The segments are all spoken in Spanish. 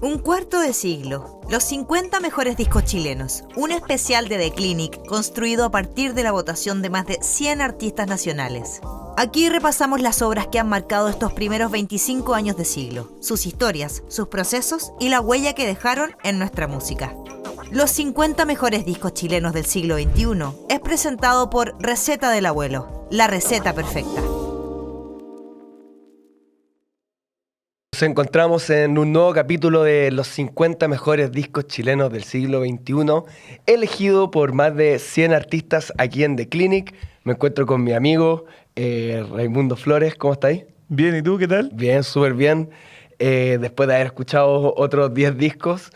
Un cuarto de siglo. Los 50 mejores discos chilenos. Un especial de The Clinic construido a partir de la votación de más de 100 artistas nacionales. Aquí repasamos las obras que han marcado estos primeros 25 años de siglo, sus historias, sus procesos y la huella que dejaron en nuestra música. Los 50 mejores discos chilenos del siglo XXI es presentado por Receta del Abuelo, la receta perfecta. Nos encontramos en un nuevo capítulo de los 50 mejores discos chilenos del siglo XXI, elegido por más de 100 artistas aquí en The Clinic. Me encuentro con mi amigo Raimundo Flores. ¿Cómo estáis? Bien, ¿y tú qué tal? Bien, súper bien. Después de haber escuchado otros 10 discos,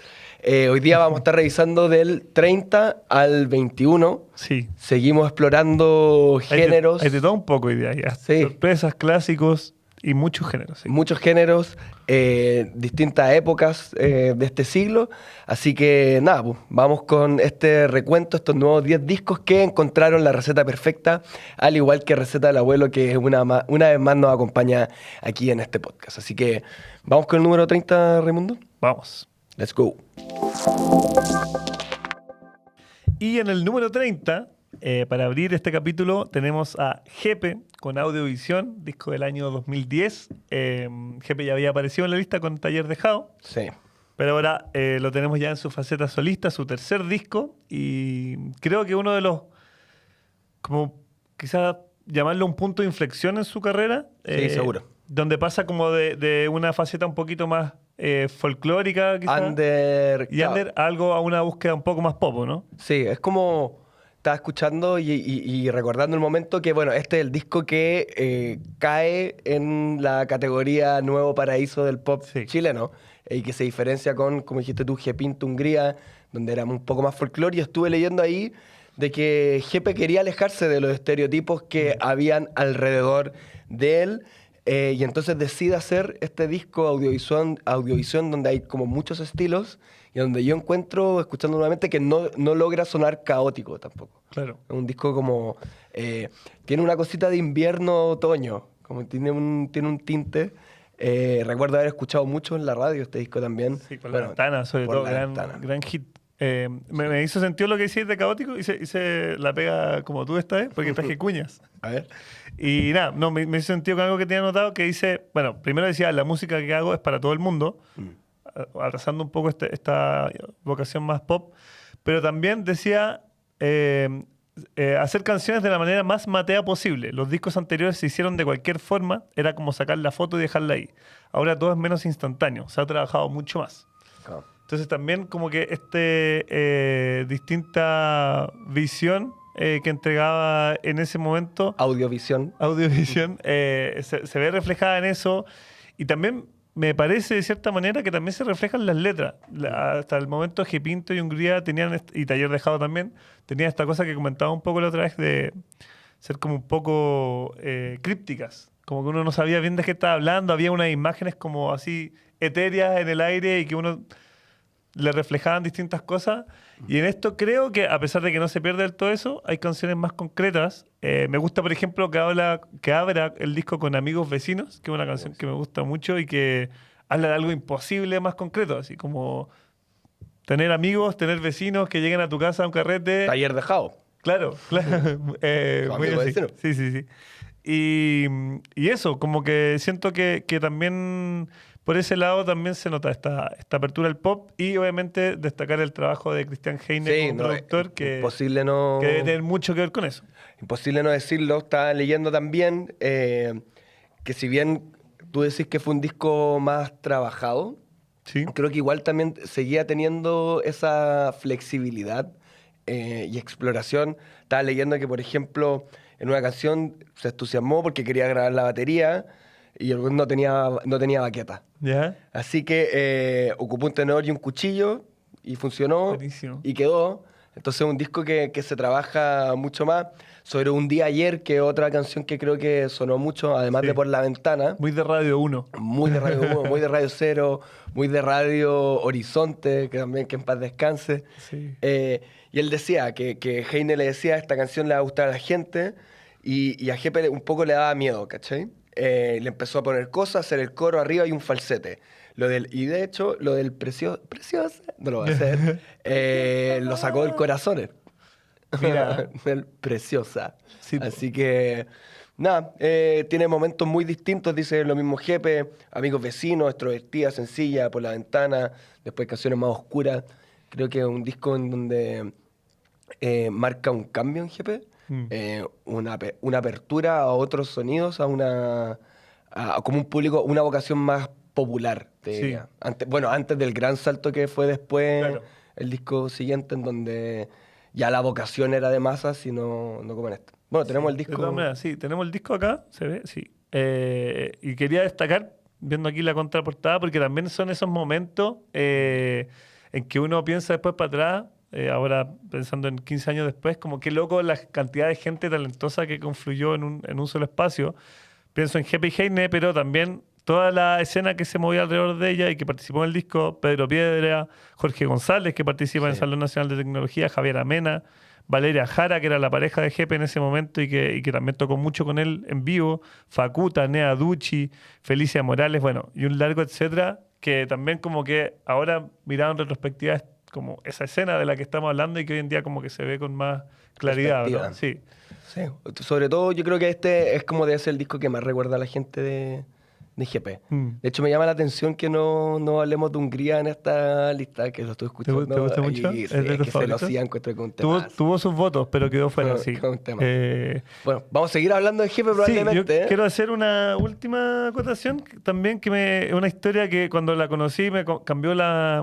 hoy día vamos a estar revisando del 30 al 21. Sí. Seguimos explorando géneros. Hay de todo un poco hoy día ya. Sí. Sorpresas, clásicos y muchos géneros. Sí. Muchos géneros, distintas épocas de este siglo. Así que nada, pues, vamos con este recuento, estos nuevos 10 discos que encontraron la receta perfecta, al igual que Receta del Abuelo, que una vez más nos acompaña aquí en este podcast. Así que vamos con el número 30, Raimundo. Vamos. Let's go. Y en el número 30, para abrir este capítulo, tenemos a Jepe con Audiovisión, disco del año 2010. Jepe ya había aparecido en la lista con Taller Dejado. Sí. Pero ahora lo tenemos ya en su faceta solista, su tercer disco. Y creo que uno de los, como quizás llamarlo un punto de inflexión en su carrera. Sí, seguro. Donde pasa como de una faceta un poquito más folclórica, quizás. Under. Y under a una búsqueda un poco más pop, ¿no? Sí, es como... Estaba escuchando y recordando el momento que, bueno, este es el disco que cae en la categoría Nuevo Paraíso del pop chileno y que se diferencia con, como dijiste tú, Jepinto Hungría, donde era un poco más folclore. Y estuve leyendo ahí de que Jepe quería alejarse de los estereotipos que habían alrededor de él. Y entonces decide hacer este disco Audiovisión donde hay como muchos estilos y donde yo encuentro, escuchando nuevamente, que no logra sonar caótico tampoco. Claro. Es un disco como... tiene una cosita de invierno-otoño, como tiene un tinte. Recuerdo haber escuchado mucho en la radio este disco también. Sí, con La Ventana, sobre todo, gran hit. Me hizo sentido lo que decís de caótico, hice la pega como tú esta vez, porque traje cuñas. A ver. Y nada, no, me hizo sentido con algo que tenía anotado que dice, bueno, primero decía, la música que hago es para todo el mundo, arrasando un poco esta vocación más pop, pero también decía hacer canciones de la manera más matea posible. Los discos anteriores se hicieron de cualquier forma, era como sacar la foto y dejarla ahí. Ahora todo es menos instantáneo, se ha trabajado mucho más. Oh. Entonces también como que distinta visión que entregaba en ese momento. Audiovisión. Se ve reflejada en eso. Y también me parece de cierta manera que también se reflejan las letras. Hasta el momento Jepinto y Hungría tenían, y Taller Dejado también, tenían esta cosa que comentaba un poco la otra vez de ser como un poco crípticas. Como que uno no sabía bien de qué estaba hablando. Había unas imágenes como así etéreas en el aire y que uno le reflejaban distintas cosas. Y en esto creo que, a pesar de que no se pierde del todo eso, hay canciones más concretas. Me gusta, por ejemplo, que abra el disco con Amigos Vecinos, que es una canción que me gusta mucho y que habla de algo imposible más concreto, así como tener amigos, tener vecinos que lleguen a tu casa a un carrete. Taller Dejado. Claro. Muy así. Sí. Y eso, como que siento que también... Por ese lado también se nota esta apertura al pop y obviamente destacar el trabajo de Christian Heine como productor que debe tener mucho que ver con eso. Imposible no decirlo. Estaba leyendo también que si bien tú decís que fue un disco más trabajado, ¿sí? Creo que igual también seguía teniendo esa flexibilidad y exploración. Estaba leyendo que, por ejemplo, en una canción se entusiasmó porque quería grabar la batería y el no tenía baqueta. ¿Ya? Así que ocupó un tenor y un cuchillo y funcionó. Buenísimo. Y quedó. Entonces es un disco que se trabaja mucho más. Sobre Un Día Ayer, que es otra canción que creo que sonó mucho, además de Por la Ventana. Muy de Radio 1. Muy de Radio 1, muy de Radio 0, muy de Radio Horizonte, que también que en paz descanse. Sí. Y él decía que Heine le decía, esta canción le va a gustar a la gente, y a Jepe un poco le daba miedo, ¿cachai? le empezó a poner cosas, hacer el coro arriba y un falsete. Y de hecho, lo del preciosa, no lo va a hacer, lo sacó del corazón. Mira. Del preciosa. Sí, po. Así que, nada, tiene momentos muy distintos, dice lo mismo Jepe, amigos vecinos, extrovertida, sencilla, por la ventana, después canciones más oscuras. Creo que es un disco en donde marca un cambio en Jepe, una apertura a otros sonidos, como un público, una vocación más popular, te Sí. diría. Antes del gran salto que fue después, Claro. el disco siguiente, en donde ya la vocación era de masas y no como en este. Bueno, tenemos el De todas disco. maneras, sí, tenemos el disco acá, se ve, sí. Y quería destacar, viendo aquí la contraportada, porque también son esos momentos en que uno piensa después para atrás, ahora pensando en 15 años después, como qué loco la cantidad de gente talentosa que confluyó en un solo espacio. Pienso en Jeppe y Heine, pero también toda la escena que se movía alrededor de ella y que participó en el disco, Pedro Piedra, Jorge González, que participa en el Sí. Salón Nacional de Tecnología, Javier Amena, Valeria Jara, que era la pareja de Jeppe en ese momento y que también tocó mucho con él en vivo, Facuta, Nea Ducci, Felicia Morales, bueno, y un largo etcétera, que también como que ahora mirado en retrospectiva es como esa escena de la que estamos hablando y que hoy en día como que se ve con más claridad, ¿no? Perspectiva. Sí. Sí. Sobre todo, yo creo que este es como debe ser el disco que más recuerda a la gente de GP. De hecho, me llama la atención que no hablemos de Hungría en esta lista, que lo estoy escuchando. ¿Te gusta mucho? Y ¿Es sí, de es tus que favoritos? Celosía encuentro que un tema. Tuvo sus votos, pero quedó fuera, sí. Quedó un tema. Eh, Bueno, vamos a seguir hablando de GP Sí, yo probablemente. quiero hacer una última acotación también, una historia que cuando la conocí me cambió la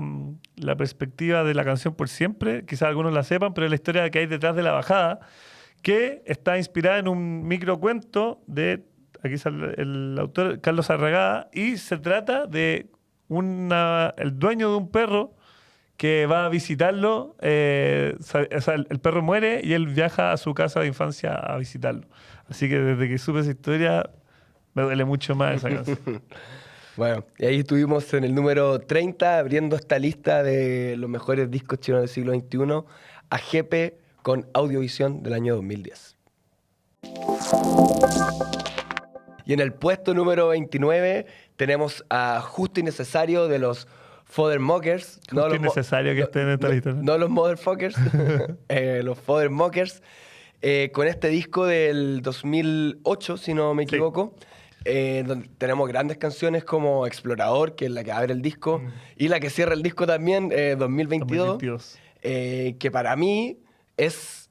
perspectiva de la canción por siempre. Quizás algunos la sepan, pero es la historia que hay detrás de la bajada, que está inspirada en un microcuento de, aquí sale el autor, Carlos Arragada, y se trata de el dueño de un perro que va a visitarlo, o sea, el perro muere y él viaja a su casa de infancia a visitarlo. Así que desde que supe esa historia, me duele mucho más esa canción. Bueno, y ahí estuvimos en el número 30, abriendo esta lista de los mejores discos chinos del siglo XXI, a GP con Audiovisión del año 2010. Y en el puesto número 29 tenemos a Justo y Necesario de los Fothermockers. Justo y necesario que esté en esta lista, ¿no? No los Motherfuckers, los Fothermockers, con este disco del 2008, si no me equivoco, donde tenemos grandes canciones como Explorador, que es la que abre el disco, y la que cierra el disco también, 2022, 2022. Que para mí es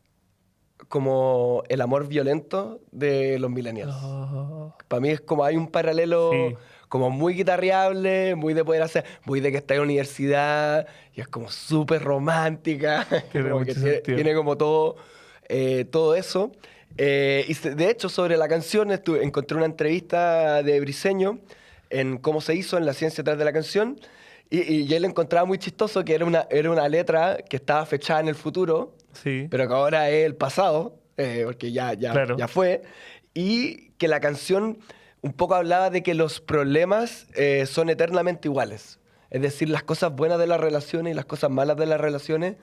como el amor violento de los millennials. Oh, Para mí es como hay un paralelo Sí. como muy guitarreable, muy de poder hacer, muy de que está en la universidad y es como súper romántica. Tiene Como mucho que tiene, sentido. tiene como todo eso. De hecho, sobre la canción encontré una entrevista de Briseño en cómo se hizo en la ciencia detrás de la canción y él encontraba muy chistoso que era una letra que estaba fechada en el futuro, Sí. pero que ahora es el pasado, porque Claro. ya fue, y que la canción un poco hablaba de que los problemas son eternamente iguales. Es decir, las cosas buenas de las relaciones y las cosas malas de las relaciones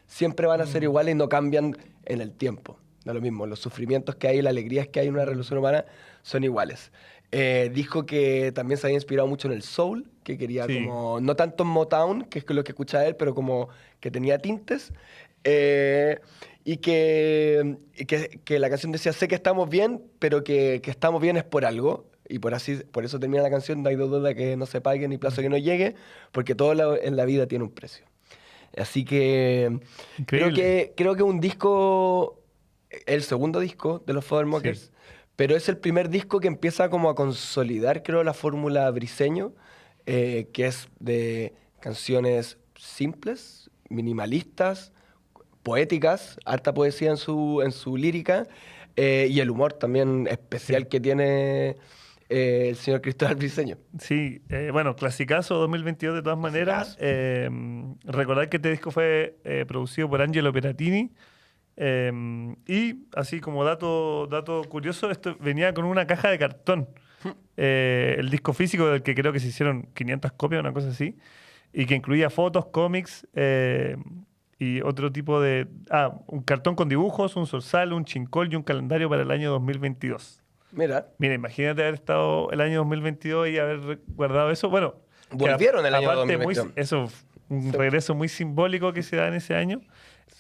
siempre van a ser iguales y no cambian en el tiempo. No es lo mismo, los sufrimientos que hay y las alegrías que hay en una relación humana son iguales. Dijo que también se había inspirado mucho en el soul, que quería Sí. como, no tanto en Motown, que es lo que escucha él, pero como que tenía tintes. Y que la canción decía, sé que estamos bien, pero que estamos bien es por algo. Y por eso termina la canción, no hay duda que no se pague ni plazo que no llegue, porque todo en la vida tiene un precio. Así que Increíble. creo que un disco, el segundo disco de los Fothermockers, Sí. pero es el primer disco que empieza como a consolidar, creo, la fórmula Briseño, que es de canciones simples, minimalistas, poéticas, harta poesía en su lírica, y el humor también especial Sí. que tiene el señor Cristóbal Briseño. Sí, bueno, clasicazo 2022 de todas maneras. Recordar que este disco fue producido por Angelo Peratini. Y así como dato curioso, esto venía con una caja de cartón. El disco físico del que creo que se hicieron 500 copias, una cosa así. Y que incluía fotos, cómics y otro tipo de... un cartón con dibujos, un zorzal, un chincol y un calendario para el año 2022. Mira. Mira, imagínate haber estado el año 2022 y haber guardado eso. Bueno, Volvieron el año aparte 2022. Eso, un regreso muy simbólico que se da en ese año.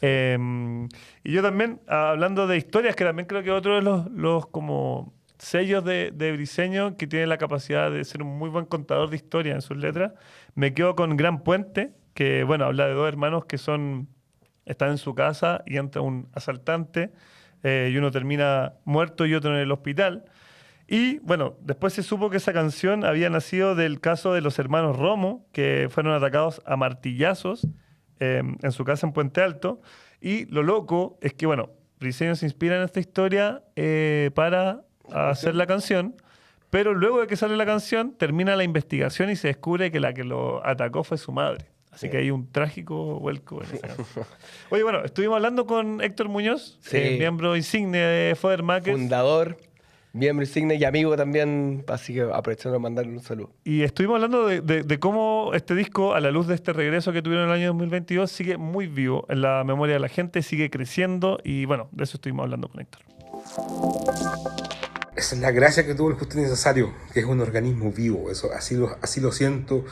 Y yo también, hablando de historias, que también creo que otro de los como sellos de Briseño, que tiene la capacidad de ser un muy buen contador de historias en sus letras, me quedo con Gran Puente, que bueno, habla de dos hermanos que están en su casa y entra un asaltante, y uno termina muerto y otro en el hospital. Y bueno, después se supo que esa canción había nacido del caso de los hermanos Romo, que fueron atacados a martillazos en su casa en Puente Alto. Y lo loco es que, bueno, Briseño se inspira en esta historia para hacer la canción, pero luego de que sale la canción, termina la investigación y se descubre que la que lo atacó fue su madre. Así que hay un trágico vuelco en esa canción. Oye, bueno, estuvimos hablando con Héctor Muñoz, miembro insigne de Fodermakers. Fundador, miembro insigne y amigo también, así que aprovechando de mandarle un saludo. Y estuvimos hablando de cómo este disco, a la luz de este regreso que tuvieron en el año 2022, sigue muy vivo en la memoria de la gente, sigue creciendo y bueno, de eso estuvimos hablando con Héctor. Esa es la gracia que tuvo el Justo y Necesario, que es un organismo vivo. Eso, así lo siento,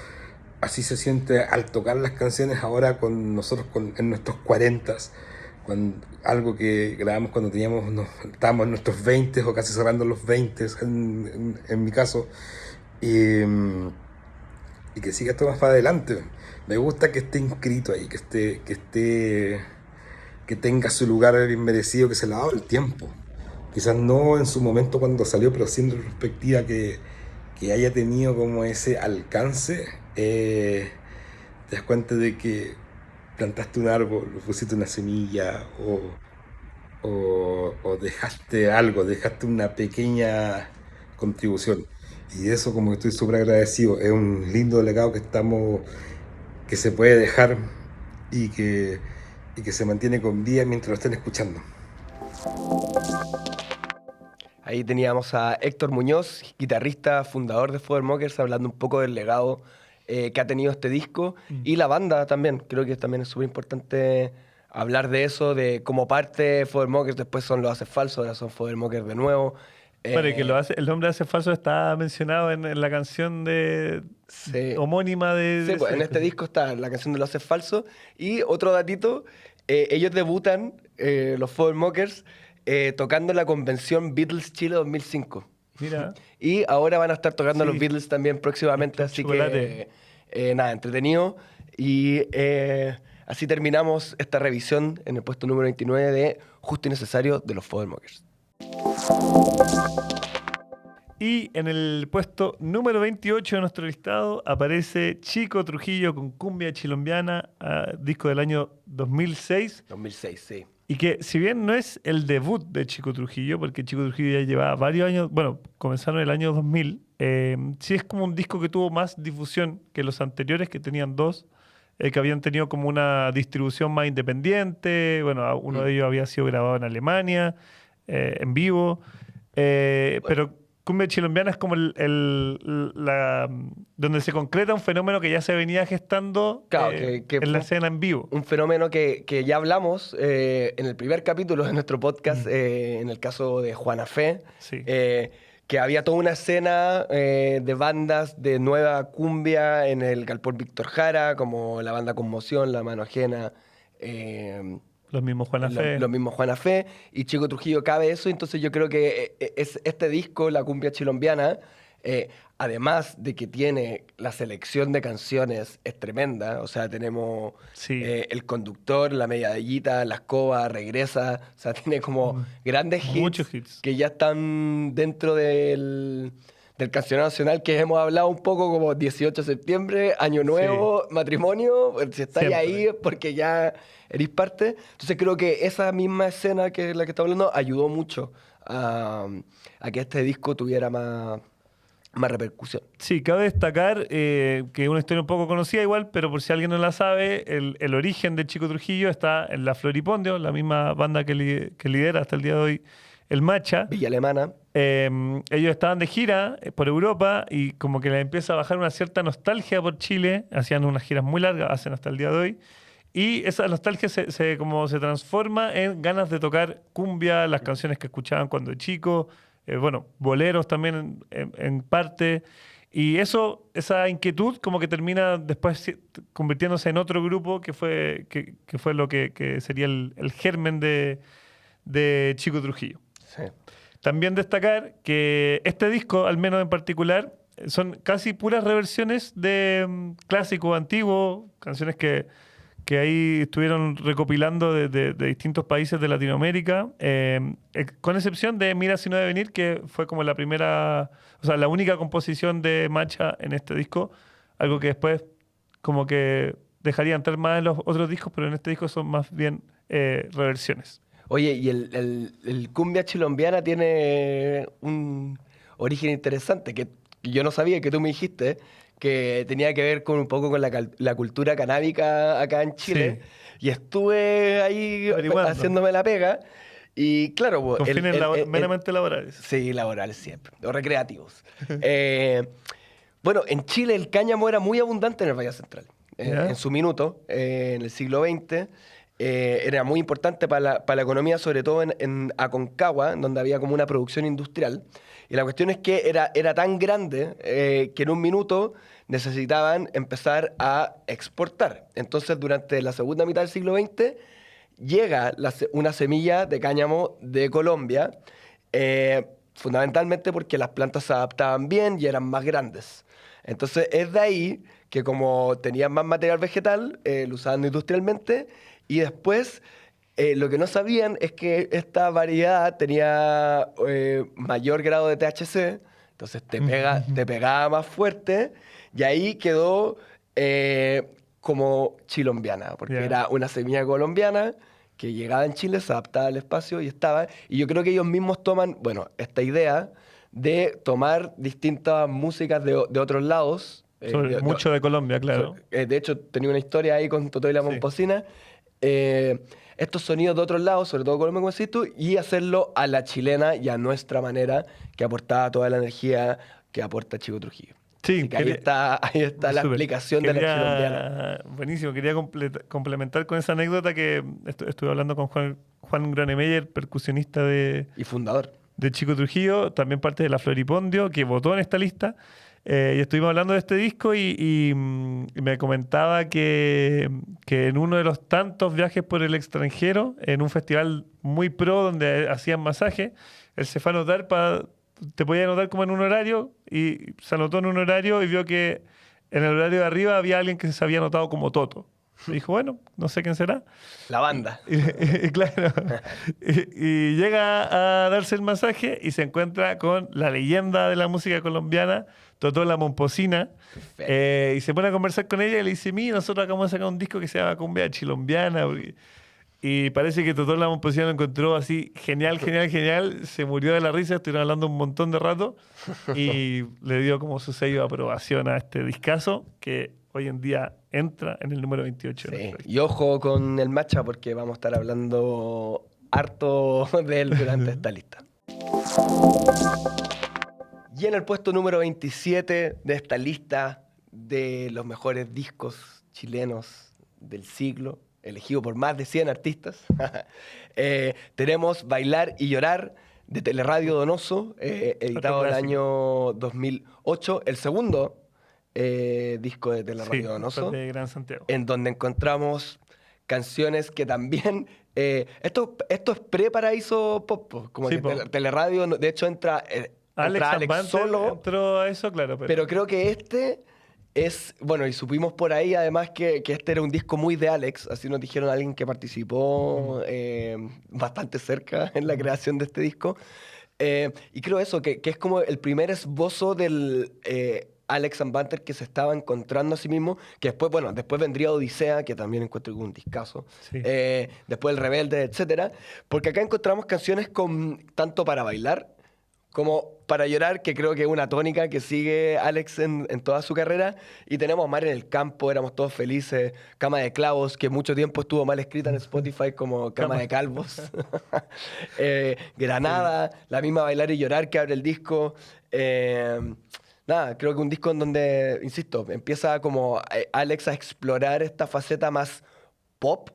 así se siente al tocar las canciones ahora con nosotros en nuestros 40s, algo que grabamos cuando estábamos en nuestros 20 o casi cerrando los 20 en mi caso, y que siga esto más para adelante. Me gusta que esté inscrito ahí, que tenga su lugar bien merecido, que se le ha dado el tiempo. Quizás no en su momento cuando salió, pero sí en retrospectiva que haya tenido como ese alcance. Te das cuenta de que plantaste un árbol, pusiste una semilla o dejaste algo, dejaste una pequeña contribución. Y de eso como que estoy súper agradecido. Es un lindo legado que se puede dejar y que se mantiene con vida mientras lo estén escuchando. Ahí teníamos a Héctor Muñoz, guitarrista, fundador de Fodermakers, hablando un poco del legado que ha tenido este disco y la banda también. Creo que también es súper importante hablar de eso, de cómo parte Fodermakers, después son Los Haces Falsos, ahora son Fodermakers de nuevo. Bueno, y que el nombre de Haces Falsos está mencionado en la canción homónima de... Sí, pues en este disco está la canción de Los Haces Falsos. Y otro datito, ellos debutan, los Fodermakers, tocando en la convención Beatles Chile 2005. Mira. Y ahora van a estar tocando los Beatles también próximamente, así que nada, entretenido. Y así terminamos esta revisión en el puesto número 29 de Justo y Necesario de los Fodermakers. Y en el puesto número 28 de nuestro listado aparece Chico Trujillo con Cumbia Chilombiana, disco del año 2006. 2006, sí. Y que si bien no es el debut de Chico Trujillo, porque Chico Trujillo ya llevaba varios años, bueno, comenzaron el año 2000, sí es como un disco que tuvo más difusión que los anteriores, que tenían dos, que habían tenido como una distribución más independiente. Bueno, uno de ellos había sido grabado en Alemania, en vivo, pero Cumbia Chilombiana es como donde se concreta un fenómeno que ya se venía gestando, claro, en la escena en vivo. Un fenómeno que ya hablamos en el primer capítulo de nuestro podcast, en el caso de Juana Fe, Sí. Que había toda una escena de bandas de nueva cumbia en el Galpón Víctor Jara, como la banda Conmoción, La Mano Ajena, Los mismos Juana Fe. Los mismos Juana Fe, y Chico Trujillo cabe eso. Entonces yo creo que este disco, La Cumbia Chilombiana, además de que tiene la selección de canciones, es tremenda. O sea, tenemos El Conductor, La Mediadillita, La Escoba, Regresa. O sea, tiene como grandes Muchos hits que ya están dentro del cancionero nacional, que hemos hablado un poco, como 18 de septiembre, Año Nuevo, matrimonio. Si estáis ahí es porque ya eres parte. Entonces creo que esa misma escena que es la que está hablando ayudó mucho a que este disco tuviera más repercusión. Sí, cabe destacar que es una historia un poco conocida igual, pero por si alguien no la sabe, el origen de Chico Trujillo está en la Floripondio, la misma banda que lidera hasta el día de hoy el Macha. Villa Alemana. Ellos estaban de gira por Europa y como que les empieza a bajar una cierta nostalgia por Chile. Hacían unas giras muy largas, hacen hasta el día de hoy. Y esa nostalgia se transforma en ganas de tocar cumbia, las canciones que escuchaban cuando chico, boleros también en parte. Y esa inquietud como que termina después convirtiéndose en otro grupo que fue lo que sería el germen de Chico Trujillo. Sí. También destacar que este disco, al menos en particular, son casi puras reversiones de clásicos antiguos, canciones que ahí estuvieron recopilando de distintos países de Latinoamérica, con excepción de Mira si no debe venir, que fue como la primera, o sea, la única composición de Macha en este disco, algo que después como que dejaría entrar más en los otros discos, pero en este disco son más bien reversiones. Oye, y el cumbia chilombiana tiene un origen interesante que yo no sabía, que tú me dijiste, que tenía que ver con un poco con la cultura canábica acá en Chile. Sí. Y estuve ahí haciéndome la pega. Y claro, con fines meramente laborales. Sí, laborales siempre, o recreativos. Bueno, en Chile el cáñamo era muy abundante en el Valle Central. En su minuto, en el siglo XX. Era muy importante para la economía, sobre todo en Aconcagua, donde había como una producción industrial. Y la cuestión es que era tan grande que en un minuto necesitaban empezar a exportar. Entonces, durante la segunda mitad del siglo XX, llega una semilla de cáñamo de Colombia, fundamentalmente porque las plantas se adaptaban bien y eran más grandes. Entonces, es de ahí que como tenían más material vegetal, lo usaban industrialmente. Y después, lo que no sabían es que esta variedad tenía mayor grado de THC, entonces te pegaba más fuerte, y ahí quedó como chilombiana, porque era una semilla colombiana que llegaba en Chile, se adaptaba al espacio y estaba. Y yo creo que ellos mismos toman, bueno, esta idea de tomar distintas músicas de otros lados. Mucho de Colombia, claro. De hecho, tenía una historia ahí con Totó y la Momposina. Estos sonidos de otros lados, sobre todo Colombia, como decís tú, y hacerlo a la chilena y a nuestra manera, que aportaba toda la energía que aporta Chico Trujillo. Sí, ahí está la explicación de la chilombiana. Buenísimo, quería complementar con esa anécdota que estuve hablando con Juan Granemeyer, percusionista y fundador de Chico Trujillo, también parte de la Floripondio, que votó en esta lista. Y estuvimos hablando de este disco y me comentaba que en uno de los tantos viajes por el extranjero, en un festival muy pro donde hacían masaje, él se fue a anotar te podía anotar como en un horario, y se anotó en un horario y vio que en el horario de arriba había alguien que se había anotado como Toto. Y dijo, bueno, no sé quién será. La banda. Claro. Y llega a darse el masaje y se encuentra con la leyenda de la música colombiana, Totó la Momposina. Y se pone a conversar con ella y le dice, mira, nosotros acabamos de sacar un disco que se llama Cumbia Chilombiana. Y parece que Totó la Momposina lo encontró así genial. Se murió de la risa, estuvieron hablando un montón de rato y le dio como su sello de aprobación a este discazo que hoy en día entra en el número 28. Sí. Y ojo con el Macha, porque vamos a estar hablando harto de él durante esta lista. Y en el puesto número 27 de esta lista de los mejores discos chilenos del siglo, elegido por más de 100 artistas, tenemos Bailar y Llorar, de Teleradio Donoso, editado en el año 2008, el segundo disco de Teleradio Donoso, de Gran Santiago, en donde encontramos canciones que también... esto es pre-Paraíso Pop, como sí, que Teleradio, de hecho entra Alex solo. Entró a eso, claro. Pero creo que este es... Bueno, y supimos por ahí además que este era un disco muy de Alex, así nos dijeron alguien que participó bastante cerca en la creación de este disco. Y creo eso, que es como el primer esbozo del... Alex and Banter que se estaba encontrando a sí mismo, que después vendría Odisea, que también encuentro un discazo, sí. Después El Rebelde, etcétera, porque acá encontramos canciones tanto para bailar como para llorar, que creo que es una tónica que sigue Alex en toda su carrera, y tenemos Mar en el Campo, Éramos Todos Felices, Cama de Clavos, que mucho tiempo estuvo mal escrita en Spotify como Cama de Calvos, Granada, sí. La misma Bailar y Llorar que abre el disco, nada, creo que un disco en donde, insisto, empieza como Alex a explorar esta faceta más pop.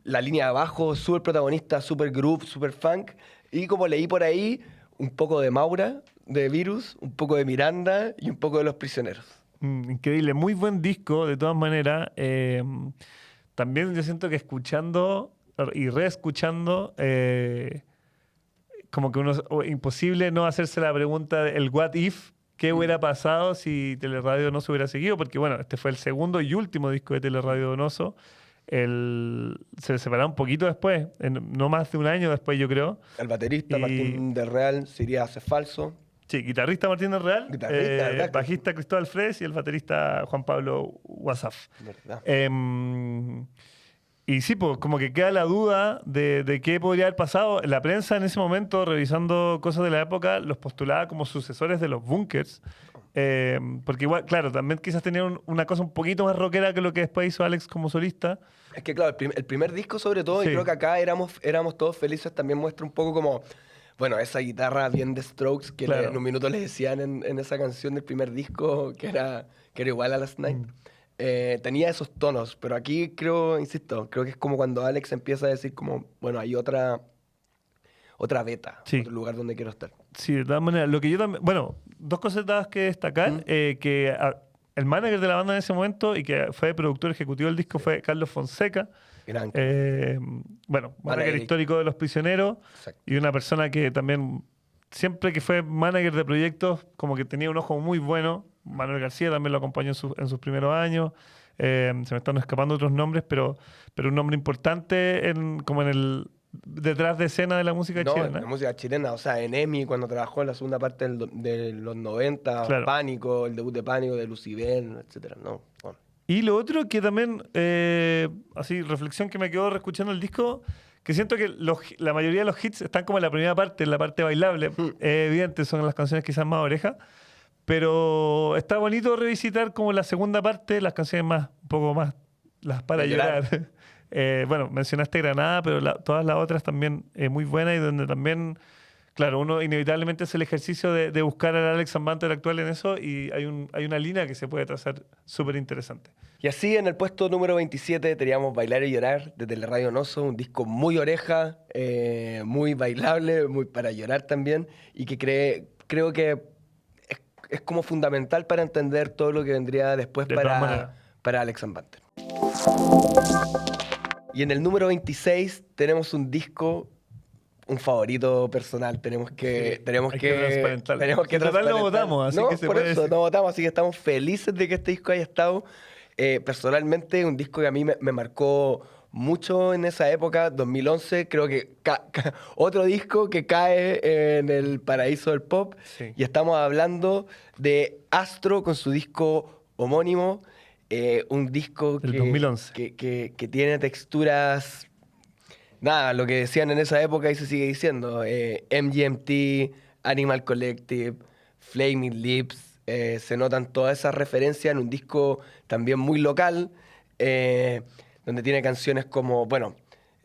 La línea de abajo, súper protagonista, súper groove, súper funk. Y como leí por ahí, un poco de Maura, de Virus, un poco de Miranda y un poco de Los Prisioneros. Increíble, muy buen disco, de todas maneras. También yo siento que escuchando y reescuchando, como que imposible no hacerse la pregunta el what if, qué hubiera pasado si Teleradio Donoso hubiera seguido, porque bueno, este fue el segundo y último disco de Teleradio Donoso. Se separaron un poquito después, no más de un año después, yo creo. El baterista Martín del Real se iría a Hace Falso. Sí, guitarrista Martín del Real, Guitarrista, ¿verdad? bajista Cristóbal Fres y el baterista Juan Pablo Wasaf. ¿Verdad? Y sí, pues como que queda la duda de qué podría haber pasado. La prensa en ese momento, revisando cosas de la época, los postulaba como sucesores de los Bunkers. Porque igual, claro, también quizás tenían una cosa un poquito más rockera que lo que después hizo Alex como solista. Es que claro, el primer disco sobre todo, Sí. y creo que acá éramos todos felices, también muestra un poco como, bueno, esa guitarra bien de Strokes que Claro. en un minuto le decían en esa canción del primer disco que era igual a Last Night. Tenía esos tonos, pero aquí insisto, creo que es como cuando Alex empieza a decir como, bueno, hay otra beta, Sí. otro lugar donde quiero estar. Sí, de todas maneras. Lo que yo también. Bueno, dos cosas que destacar. Que el manager de la banda en ese momento y que fue productor ejecutivo del disco fue Carlos Fonseca. Gran. Bueno, manager Manager. histórico de Los Prisioneros. Exacto. Y una persona que también, siempre que fue manager de proyectos, como que tenía un ojo muy bueno. Manuel García también lo acompañó en sus primeros años. Se me están escapando otros nombres, pero un nombre importante como en el detrás de escena de la música No, chilena. la música chilena, o sea, en EMI, cuando trabajó en la segunda parte de los 90, Claro. Pánico, el debut de Pánico, de Lucibel, etcétera. No, bueno. Y lo otro que también, así, reflexión que me quedó reescuchando el disco, que siento que la mayoría de los hits están como en la primera parte, en la parte bailable. Evidente, son las canciones quizás más orejas. Pero está bonito revisitar como la segunda parte, las canciones un poco más, las para De llorar. llorar. Bueno, mencionaste Granada, pero todas las otras también muy buenas y donde también, claro, uno inevitablemente hace el ejercicio de buscar al Alex Banter actual en eso y hay una línea que se puede trazar súper interesante. Y así en el puesto número 27 teníamos Bailar y Llorar de Teleradio Donoso, un disco muy oreja, muy bailable, muy para llorar también, y que creo que es como fundamental para entender todo lo que vendría después De todas maneras. para Alex Banter. Y en el número 26 tenemos un disco, un favorito personal. Tenemos que hay que transparentarlo. tenemos que En total no transparentar. votamos, así No, que se por puede eso, decir. no votamos, así que estamos felices de que este disco haya estado. Personalmente, un disco que a mí me marcó mucho en esa época, 2011, creo que otro disco que cae en el paraíso del pop. Sí. Y estamos hablando de Astro con su disco homónimo, un disco Del 2011. que tiene texturas, nada, lo que decían en esa época y se sigue diciendo, MGMT, Animal Collective, Flaming Lips, se notan todas esas referencias en un disco también muy local, donde tiene canciones como, bueno,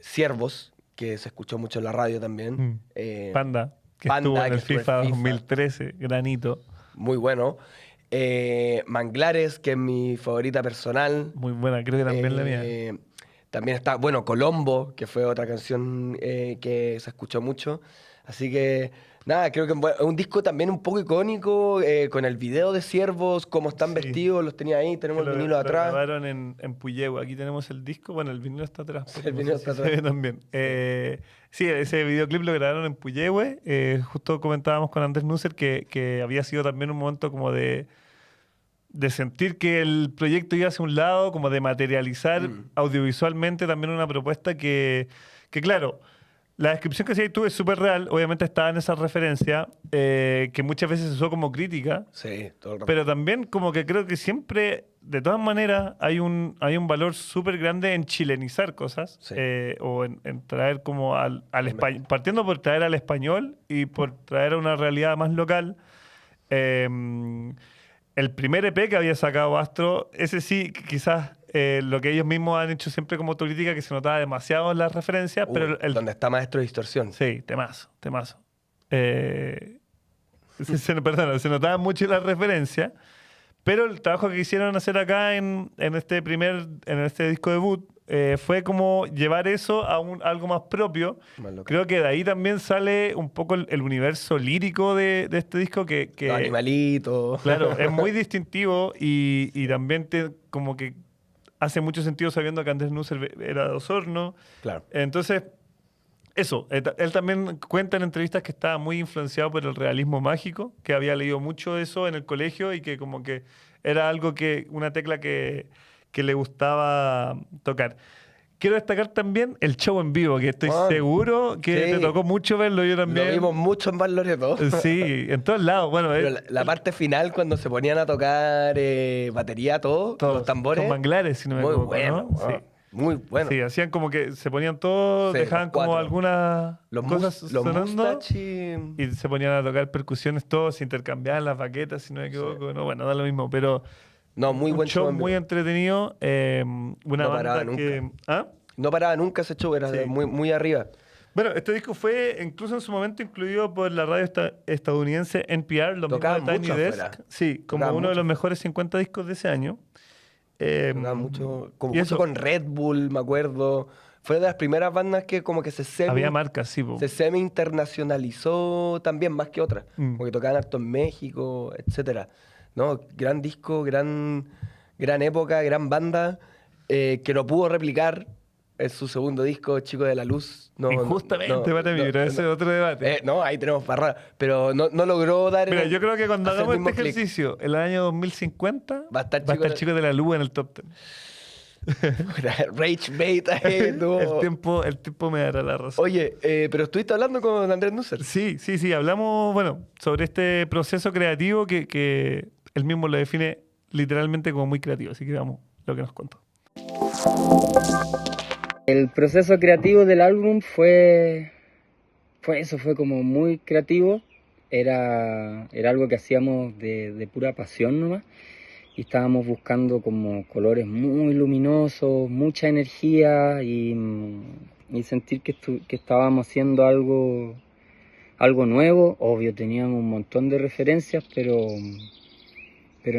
Ciervos, que se escuchó mucho en la radio también. Panda, que Panda, estuvo en que el estuvo en FIFA FIFA. 2013, granito. Muy bueno. Manglares, que es mi favorita personal. Muy buena, creo que también la mía. También está, bueno, Colombo, que fue otra canción que se escuchó mucho. Así que, nada, creo que es un disco también un poco icónico, con el video de Ciervos, cómo están Sí. vestidos, los tenía ahí, tenemos el vinilo Lo atrás. grabaron en Puyehue. Aquí tenemos el disco. Bueno, el vinilo está atrás. pero El no vinilo sé está si se atrás. ve también. Sí, ese videoclip lo grabaron en Puyehue. Justo comentábamos con Andrés Nusser que había sido también un momento como de sentir que el proyecto iba hacia un lado, como de materializar audiovisualmente también una propuesta que claro, la descripción que hacías tú es súper real, obviamente estaba en esa referencia, que muchas veces se usó como crítica, Sí, todo el rato. pero también como que creo que siempre, de todas maneras, hay un valor súper grande en chilenizar cosas, Sí. o en traer como al español, partiendo por traer al español y por traer a una realidad más local. El primer EP que había sacado Astro, ese sí, quizás lo que ellos mismos han hecho siempre como autocrítica, que se notaba demasiado en las referencias, pero donde está Maestro de Distorsión. sí, temazo. Perdón, se notaba mucho la referencia, pero el trabajo que quisieron hacer acá en este disco debut, fue como llevar eso a algo más propio. Más loco. Creo que de ahí también sale un poco el universo lírico de este disco que Los animalitos. claro, es muy distintivo y también como que hace mucho sentido sabiendo que Andrés Nusser era de Osorno. Claro. Entonces, eso, él también cuenta en entrevistas que estaba muy influenciado por el realismo mágico, que había leído mucho eso en el colegio y que como que era algo una tecla que le gustaba tocar. Quiero destacar también el show en vivo, que estoy seguro que sí. te tocó mucho verlo, yo también. Lo vimos mucho en Bar Loreto. Sí, en todos lados. Bueno, Pero la parte final, cuando se ponían a tocar batería, todos los tambores. Con manglares, si no me muy equivoco, bueno. ¿no? Sí. Muy bueno. Sí, hacían como que se ponían todos, Sí, dejaban los como cuatro. algunas cosas los sonando Mustache y se ponían a tocar percusiones todos, se intercambiaban las baquetas, si no me equivoco. No, bueno, da lo mismo, pero No, muy un buen show show en muy vivo. entretenido. Una No paraba banda que... nunca. ¿Ah? No paraba nunca ese show, era Sí. muy, muy arriba. Bueno, este disco fue incluso en su momento incluido por la radio estadounidense NPR, lo mismo Tocaban de Tiny mucho Desk. afuera. Sí, como Tocaban uno de mucho. los mejores 50 discos de ese año. Tocaba mucho, como y mucho eso, con Red Bull, me acuerdo. Fue de las primeras bandas que como que había marcas, sí. Po. se semi-internacionalizó también, más que otras. Mm. Como que tocaban harto en México, etcétera. No, gran disco, gran época, gran banda, que no pudo replicar en su segundo disco, Chico de la Luz. No, Injustamente para mí, pero ese es otro debate. no, ahí tenemos parra. Pero no logro dar... Mira, yo creo que cuando hacer el hagamos este mismo clic. ejercicio, el año 2050, Va a estar Chico de la Luz en el top 10. Rage Bait ahí, no. El tiempo me dará la razón. Oye, pero estuviste hablando con Andrés Nusser. Sí, hablamos, bueno, sobre este proceso creativo que él mismo lo define literalmente como muy creativo, así que veamos lo que nos contó. El proceso creativo del álbum fue como muy creativo. Era algo que hacíamos de pura pasión nomás. Y estábamos buscando como colores muy luminosos, mucha energía y sentir que estábamos haciendo algo nuevo. Obvio, teníamos un montón de referencias, pero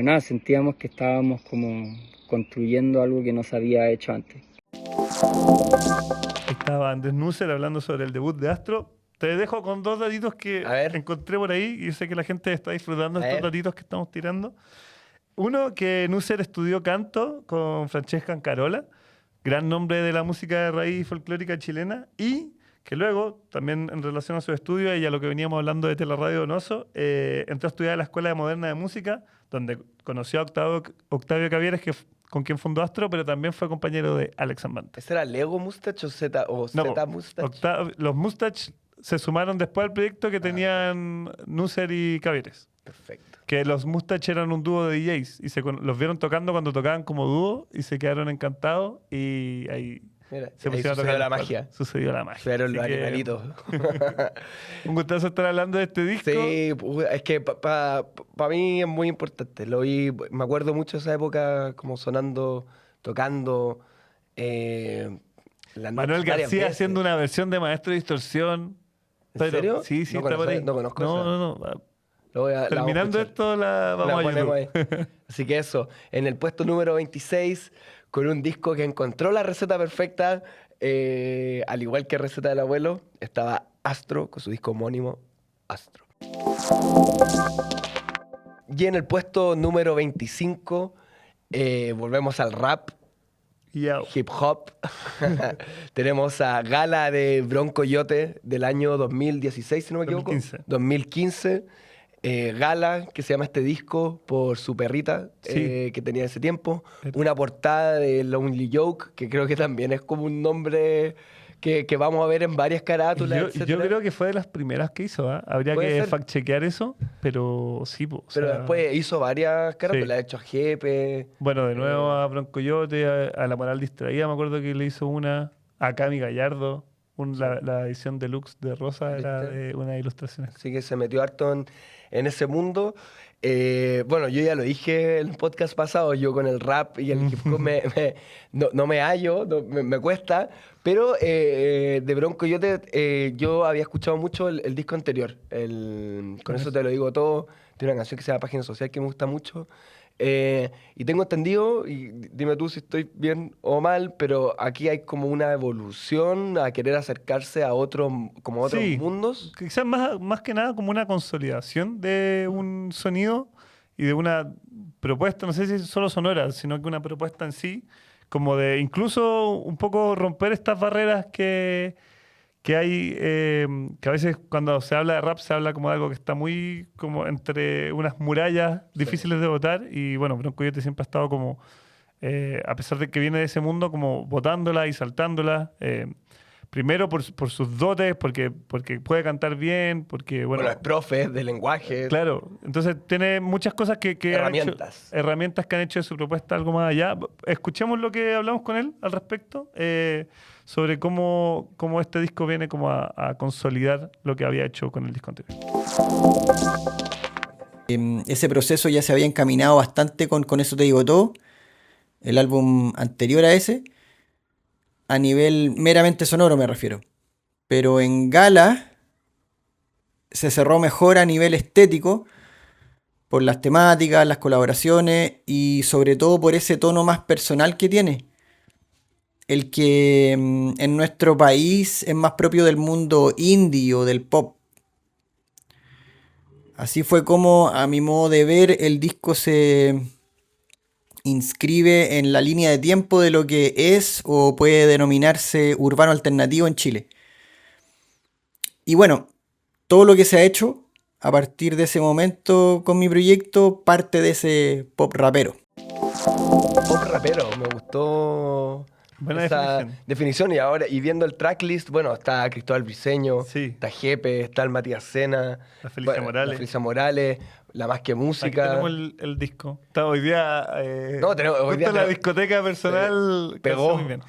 nada, sentíamos que estábamos como construyendo algo que no se había hecho antes. Estaba Andrés Nusser hablando sobre el debut de Astro. Te dejo con dos datitos que A ver. encontré por ahí y sé que la gente está disfrutando de A estos ver. datitos que estamos tirando. Uno, que Nusser estudió canto con Francesca Ancarola, gran nombre de la música de raíz folclórica chilena, y que luego, también en relación a su estudio y a lo que veníamos hablando de Teleradio Donoso, entró a estudiar a la Escuela Moderna de Música, donde conoció a Octavio Cavieres, con quien fundó Astro, pero también fue compañero de Alex Zambante. ¿Ese era Lego Mustache o Z No, Mustache? los Mustache se sumaron después al proyecto que tenían Nusser y Cavieres. Perfecto. Que los Mustache eran un dúo de DJs y los vieron tocando cuando tocaban como dúo y se quedaron encantados y ahí Mira, se ahí pusieron a sucedió tocar la los magia. cuatro. Sucedió la magia. Fueron los Así que, animalitos. un gustazo estar hablando de este disco. Sí, es que para mí es muy importante. Lo vi, me acuerdo mucho de esa época como sonando, tocando. Manuel García haciendo una versión de Maestro de Distorsión. ¿En serio? Sí, No está conozco- por ahí. no conozco esa. No. Lo voy a- la vamos a Terminando escuchar. esto, la vamos La a ponemos YouTube. ahí. Así que eso, en el puesto número 26, con un disco que encontró la receta perfecta, al igual que Receta del Abuelo, estaba Astro con su disco homónimo, Astro. Y en el puesto número 25, volvemos al rap, Ya. hip hop. Tenemos a Gala de Bronco Coyote del año 2016, si no me equivoco. 2015. 2015. Gala, que se llama este disco por su perrita Sí. que tenía en ese tiempo. Una portada de Lonely Joke, que creo que también es como un nombre que vamos a ver en varias carátulas, Yo etcétera. creo que fue de las primeras que hizo. ¿Ah? Habría Puede que ser. fact-chequear eso, pero sí. Pero después hizo varias carátulas, ha hecho a Jepe. Bueno, de nuevo a Broncoyote, a La Moral Distraída, me acuerdo que le hizo una, a Cami Gallardo, la edición deluxe de Rosa era ¿Viste? de unas ilustraciones. Así que se metió harto en ese mundo. Bueno, yo ya lo dije en el podcast pasado, yo con el rap y el hip hop no me hallo, me cuesta, pero de Bronco yo había escuchado mucho el disco anterior, con eso te lo digo todo, tiene una canción que se llama Página Social que me gusta mucho, Y tengo entendido, y dime tú si estoy bien o mal, pero aquí hay como una evolución a querer acercarse a otros, como a otros Sí, mundos. quizás más que nada como una consolidación de un sonido y de una propuesta, no sé si solo sonora, sino que una propuesta en sí, como de incluso un poco romper estas barreras que hay, que a veces cuando se habla de rap se habla como de algo que está muy como entre unas murallas difíciles de votar y bueno, Bronco Coyote siempre ha estado como, a pesar de que viene de ese mundo, como votándola y saltándola. Primero por sus dotes, porque puede cantar bien, porque bueno, Bueno, es profe de lenguaje, claro, entonces tiene muchas cosas que han hecho, herramientas. herramientas que han hecho de su propuesta algo más allá. Escuchemos lo que hablamos con él al respecto, sobre cómo este disco viene como a consolidar lo que había hecho con el disco anterior. Ese proceso ya se había encaminado bastante con Eso Te Digo Todo, el álbum anterior a ese, a nivel meramente sonoro me refiero. Pero en Gala se cerró mejor a nivel estético por las temáticas, las colaboraciones y sobre todo por ese tono más personal que tiene. El que en nuestro país es más propio del mundo indie o del pop. Así fue como, a mi modo de ver, el disco se inscribe en la línea de tiempo de lo que es o puede denominarse urbano alternativo en Chile. Y bueno, todo lo que se ha hecho a partir de ese momento con mi proyecto parte de ese pop rapero. Pop rapero, me gustó Buena esa definición. Y viendo el tracklist, bueno, está Cristóbal Briseño, Sí. está Jepe, está el Matías Sena, La Felicia Morales. la Felicia Morales, la Más que Aquí Música. tenemos el disco. Está hoy día. No, tenemos- hoy justo día en la tenemos- discoteca personal. pegó. calzó muy bien.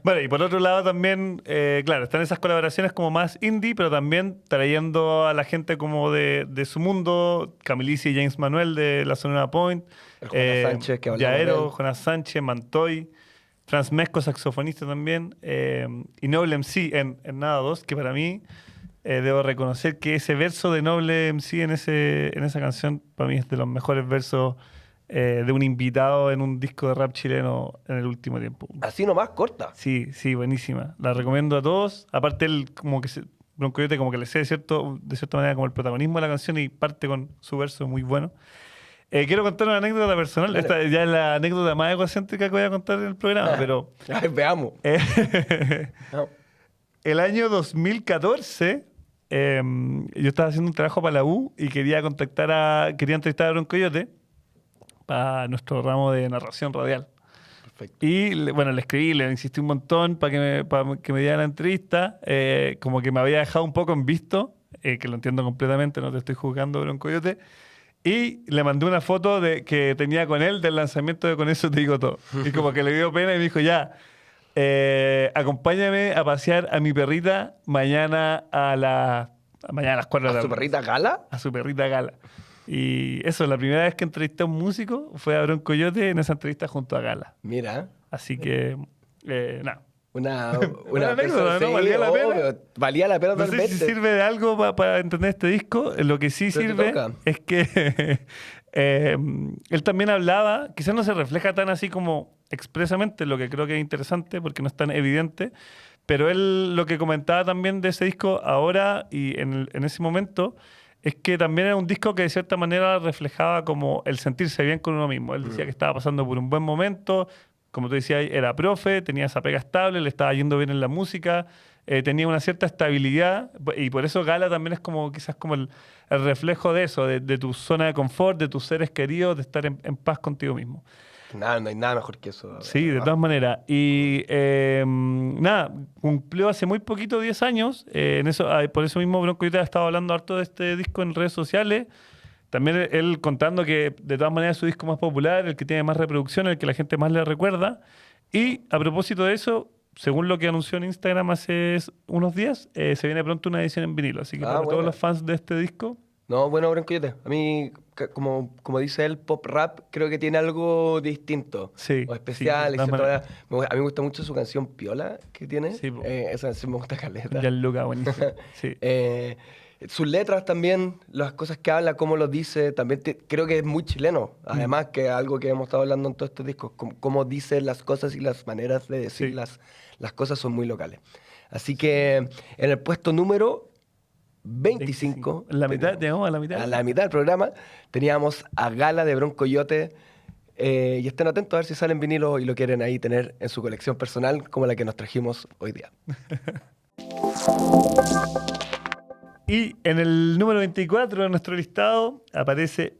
Bueno, y por otro lado también, claro, están esas colaboraciones como más indie, pero también trayendo a la gente como de su mundo. Camilici y James Manuel de la Sonora Point. El Jonas Sánchez, que hablamos de Yaero, él. Jonas Sánchez, Mantoy. Transmesco, saxofonista también. Y Noble MC en Nada 2, que para mí. Debo reconocer que ese verso de Noble MC en esa canción, para mí es de los mejores versos de un invitado en un disco de rap chileno en el último tiempo. Así nomás, corta. Sí, sí, buenísima. La recomiendo a todos. Aparte, él como que Bronco Coyote como que le cede de cierta manera como el protagonismo de la canción y parte con su verso muy bueno. Quiero contar una anécdota personal. Dale. Esta ya es la anécdota más egocéntrica que voy a contar en el programa, pero Ay, veamos. No. el año 2014, yo estaba haciendo un trabajo para la U y quería entrevistar a Bronco Coyote para nuestro ramo de narración radial. Perfecto. Y bueno, le escribí, le insistí un montón para que me diera la entrevista. Como que me había dejado un poco en visto, que lo entiendo completamente, no te estoy juzgando, Bronco Coyote. Y le mandé una foto que tenía con él del lanzamiento de Con Eso Te Digo Todo. Y como que le dio pena y me dijo, ya, acompáñame a pasear a mi perrita mañana a las 4 de la ¿A tarde. su perrita Gala? A su perrita Gala. Y eso, la primera vez que entrevisté a un músico fue a Bronco Coyote en esa entrevista junto a Gala. Mira. Así que, nada. Una Una anécdota, ¿no? ¿Valía la pena? obvio, valía la pena No sé totalmente. si sirve de algo para entender este disco. Lo que sí Pero te sirve toca. es que él también hablaba, quizás no se refleja tan así como expresamente, lo que creo que es interesante porque no es tan evidente, pero él lo que comentaba también de ese disco ahora y en ese momento es que también era un disco que de cierta manera reflejaba como el sentirse bien con uno mismo. Él decía que estaba pasando por un buen momento, como tú decías, era profe, tenía esa pega estable, le estaba yendo bien en la música, tenía una cierta estabilidad y por eso Gala también es como quizás como el reflejo de eso, de tu zona de confort, de tus seres queridos, de estar en paz contigo mismo. Nada, no hay nada mejor que eso. Sí, de todas maneras. Y nada, cumplió hace muy poquito 10 años. Por eso mismo Bronco Coyote ha estado hablando harto de este disco en redes sociales. También él contando que de todas maneras es su disco más popular, el que tiene más reproducción, el que la gente más le recuerda. Y a propósito de eso, según lo que anunció en Instagram hace unos días, se viene pronto una edición en vinilo. Así que para todos bueno. los fans de este disco, No, bueno, Bronco Coyote. A mí, como dice él, pop rap creo que tiene algo distinto. Sí, O especial. sí, de de todas cierta maneras. manera. A mí me gusta mucho su canción Piola que tiene. Sí, po. Esa canción me gusta caleta. Gianluca, buenísimo. Sí. sus letras también, las cosas que habla, cómo lo dice, también creo que es muy chileno. Además, que algo que hemos estado hablando en todos estos discos, cómo dice las cosas y las maneras de decir Sí. las cosas son muy locales. Así que en el puesto número 25, La mitad, llegamos a la mitad. a la mitad del programa, teníamos a Gala de Bronco Coyote. Y estén atentos a ver si salen vinilo y lo quieren ahí tener en su colección personal, como la que nos trajimos hoy día. Y en el número 24 de nuestro listado aparece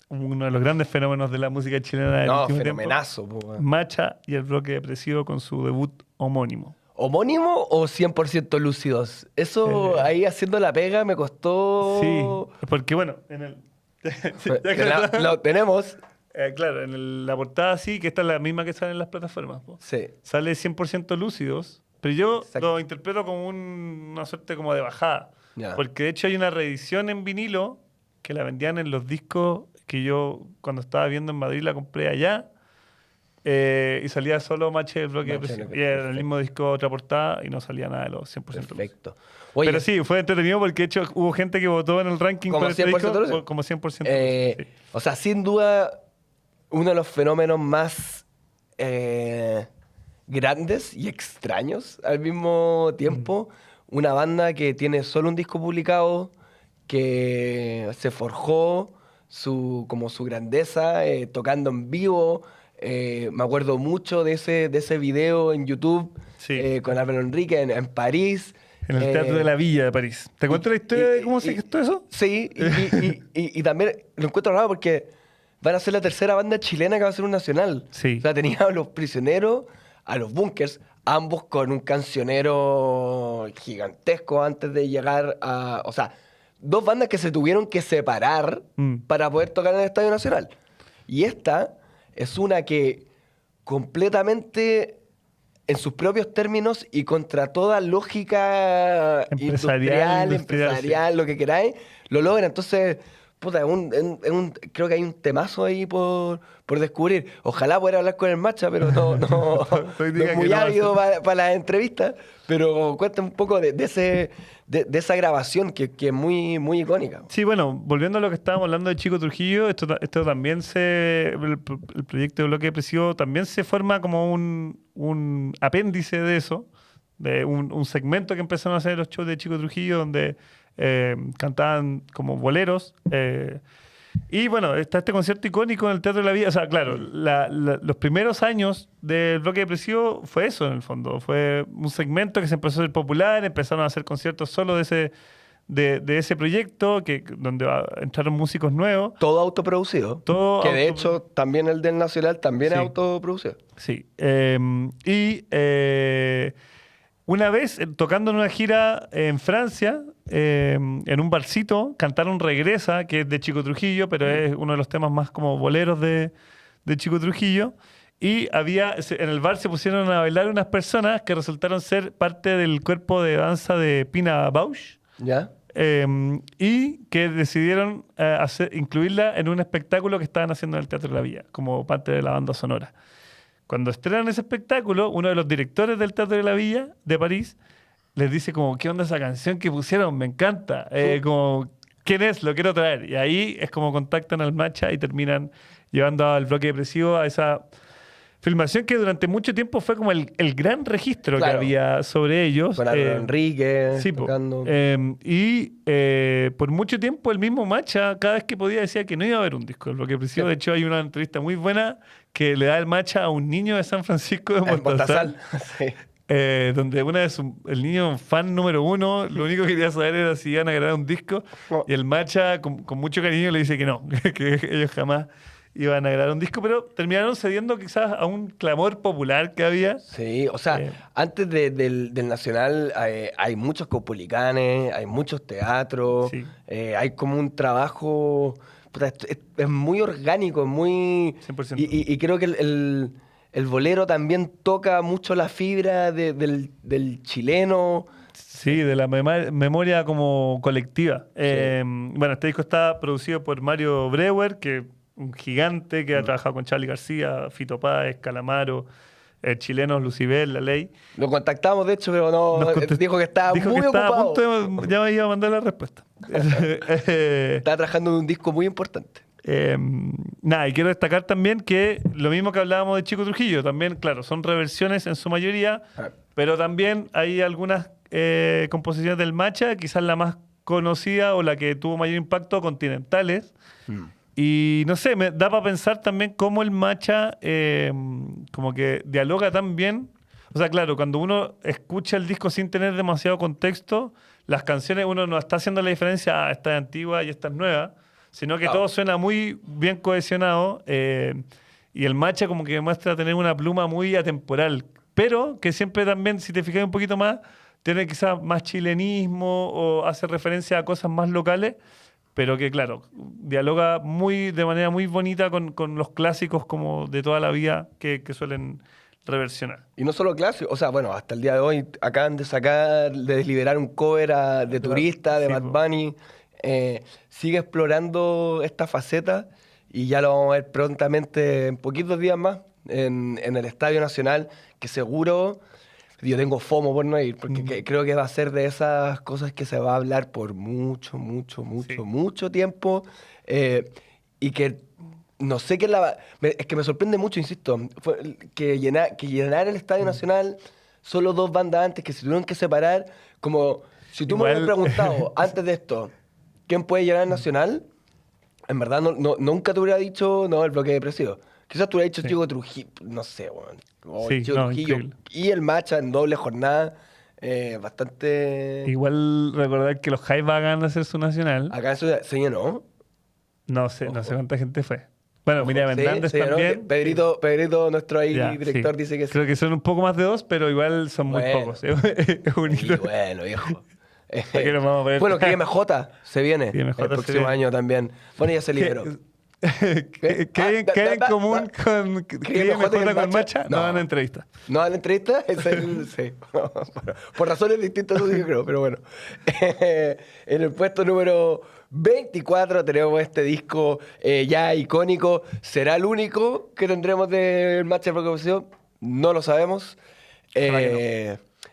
uno de los grandes fenómenos de la música chilena del No, último fenomenazo. Po, tiempo, weón. Macha y el Bloque Depresivo con su debut homónimo. ¿Homónimo o 100% lúcidos? Eso ahí haciendo la pega me costó... Sí, porque bueno, en el... ya que Lo tenemos. claro, la portada sí, que esta es la misma que sale en las plataformas. Po. Sí. Sale 100% lúcidos, pero yo Exacto. lo interpreto como una suerte como de bajada. Ya. Porque de hecho hay una reedición en vinilo que la vendían en los discos que yo cuando estaba viendo en Madrid la compré allá. Y salía solo Mache del Bloque Mache, Depresivo. ok, Y era el perfecto. mismo disco, otra portada, y no salía nada de los 100% lúcidos. Perfecto. Oye, Pero sí, fue entretenido porque de hecho hubo gente que votó en el ranking ¿Como por este 100% disco lúcido? como 100% lúcido, sí. o sea, sin duda, uno de los fenómenos más grandes y extraños al mismo tiempo. Una banda que tiene solo un disco publicado, que se forjó como su grandeza tocando en vivo. Me acuerdo mucho de ese video en YouTube Sí. con Álvaro Enrique en París. En el Teatro de la Villa de París. ¿Te cuento la historia de cómo se gestó eso? Sí, y también lo encuentro raro porque van a ser la tercera banda chilena que va a ser un nacional. Sí. O sea, tenía a Los Prisioneros, a Los Bunkers, ambos con un cancionero gigantesco antes de llegar a... O sea, dos bandas que se tuvieron que separar para poder tocar en el Estadio Nacional. Y esta es una que completamente en sus propios términos y contra toda lógica Empresarial, empresarial, lo que queráis, lo logra. Entonces, puta, creo que hay un temazo ahí por descubrir. Ojalá pudiera hablar con el Macha, pero no Hoy no día es que muy no va a ávido para las entrevistas. Pero cuéntame un poco de esa grabación que es muy, muy icónica. Sí, bueno, volviendo a lo que estábamos hablando de Chico Trujillo, esto también el proyecto de Bloque Depresivo también se forma como un apéndice de eso, de un segmento que empezaron a hacer los shows de Chico Trujillo, donde cantaban como boleros. Y bueno, está este concierto icónico en el Teatro de la Villa. O sea, claro, los primeros años del Bloque Depresivo fue eso, en el fondo. Fue un segmento que se empezó a ser popular, empezaron a hacer conciertos solo de ese proyecto, donde entraron músicos nuevos. Todo autoproducido. Todo que de hecho también el del Nacional también Sí. es autoproducido. Sí. Una vez, tocando en una gira en Francia, en un barcito, cantaron Regresa, que es de Chico Trujillo, pero es uno de los temas más como boleros de Chico Trujillo. Y en el bar se pusieron a bailar unas personas que resultaron ser parte del cuerpo de danza de Pina Bausch. ¿Ya? Y que decidieron incluirla en un espectáculo que estaban haciendo en el Teatro de la Villa, como parte de la banda sonora. Cuando estrenan ese espectáculo, uno de los directores del Teatro de la Villa de París les dice como, ¿qué onda esa canción que pusieron? Me encanta. Como, ¿quién es? Lo quiero traer. Y ahí es como contactan al Macha y terminan llevando al Bloque Depresivo a esa filmación que durante mucho tiempo fue como el gran registro Claro. que había sobre ellos. Con Álvaro Enrique Sí, po. tocando. Por mucho tiempo el mismo Macha, cada vez que podía, decía que no iba a haber un disco del Bloque Depresivo. Sí. De hecho, hay una entrevista muy buena que le da el Macha a un niño de San Francisco de En Mostazal, sí. donde el niño fan número 1, lo único que quería saber era si iban a grabar un disco. Oh. Y el Macha, con mucho cariño, le dice que no, que ellos jamás iban a grabar un disco, pero terminaron cediendo quizás a un clamor popular que había. Sí, o sea, antes del Nacional hay muchos copulicanes, hay muchos teatros, Sí. hay como un trabajo, puta, es muy orgánico, es muy... 100%. Y creo que el bolero también toca mucho la fibra del chileno. Sí, de la memoria como colectiva. Bueno, este disco está producido por Mario Breuer, que un gigante que ha trabajado con Charly García, Fito Páez, Calamaro, chilenos Lucibel, La Ley. Lo contactamos, de hecho, pero no Nos contestó- dijo que estaba dijo muy que estaba ocupado. a punto ya me iba a mandar la respuesta. Estaba trabajando en un disco muy importante. Nada, y quiero destacar también que lo mismo que hablábamos de Chico Trujillo, también, claro, son reversiones en su mayoría, pero también hay algunas composiciones del Macha, quizás la más conocida o la que tuvo mayor impacto, Continentales. Y no sé, me da para pensar también cómo el Macha como que dialoga tan bien. O sea, claro, cuando uno escucha el disco sin tener demasiado contexto, las canciones uno no está haciendo la diferencia, esta es antigua y esta es nueva, sino que todo suena muy bien cohesionado y el Macha como que muestra tener una pluma muy atemporal, pero que siempre también, si te fijas un poquito más, tiene quizás más chilenismo o hace referencia a cosas más locales, pero que claro, dialoga de manera muy bonita con los clásicos como de toda la vida que suelen reversionar. Y no solo clásicos, o sea, bueno, hasta el día de hoy acaban de desliberar un cover de Turista, de Sí, Bad po. Bunny. Sigue explorando esta faceta y ya lo vamos a ver prontamente, en poquitos días más, en el Estadio Nacional, que seguro, yo tengo FOMO por no ir, porque creo que va a ser de esas cosas que se va a hablar por mucho tiempo, y que no sé qué es que me sorprende mucho, insisto, que llenar el Estadio Nacional, solo 2 bandas antes que se tuvieron que separar, como si tú me hubieras preguntado antes de esto, ¿quién puede llenar el Nacional? En verdad nunca te hubiera dicho, no, el Bloque Depresivo. Quizás te hubiera dicho Chico Trujillo, no sé, bueno, Chico Trujillo. Increíble. Y el Macha en doble jornada, bastante... Igual recordar que los Jaivas van a hacer su nacional. Acá en Ciudad se llenó. No sé cuánta gente fue. Bueno, Miriam Hernández se llenó. también. Pedrito, nuestro director, sí. dice que sí. Creo que son un poco más de 2, pero igual son muy pocos. Es un Y hito. bueno, viejo. ¿Para qué nos vamos a poner? Bueno, que IMJ se viene IMJ el se próximo viene. año también. Bueno, ya se liberó. ¿Qué hay en común con IMJ con Macha? No dan entrevista. ¿No dan entrevista? Es sí. Por razones distintas, eso sí que creo, pero bueno. En el puesto número 24 tenemos este disco ya icónico. ¿Será el único que tendremos del Macha de Bloque? No lo sabemos.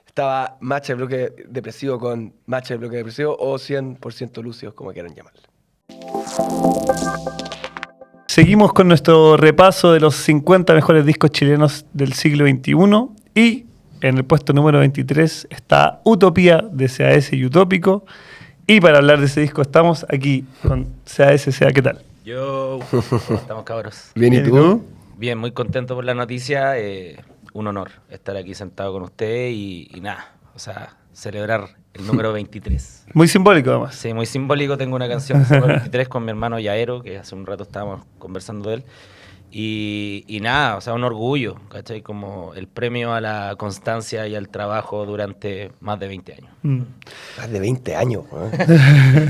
Estaba Macha de Bloque Depresivo con Macha de Bloque Depresivo o 100% Lucios, como quieran llamarlo. Seguimos con nuestro repaso de los 50 mejores discos chilenos del siglo XXI y en el puesto número 23 está Utopía de CAS y Utópico. Y para hablar de ese disco estamos aquí con CAS. ¿Qué tal? Yo, ¿cómo estamos, cabros? Bien, ¿y tú? Bien, muy contento por la noticia. Un honor estar aquí sentado con usted y nada, o sea, celebrar el número 23. Muy simbólico además. Sí, muy simbólico. Tengo una canción número 23 con mi hermano Yaero, que hace un rato estábamos conversando de él. Y nada, o sea, un orgullo, ¿cachai? Como el premio a la constancia y al trabajo durante más de 20 años. Más de 20 años.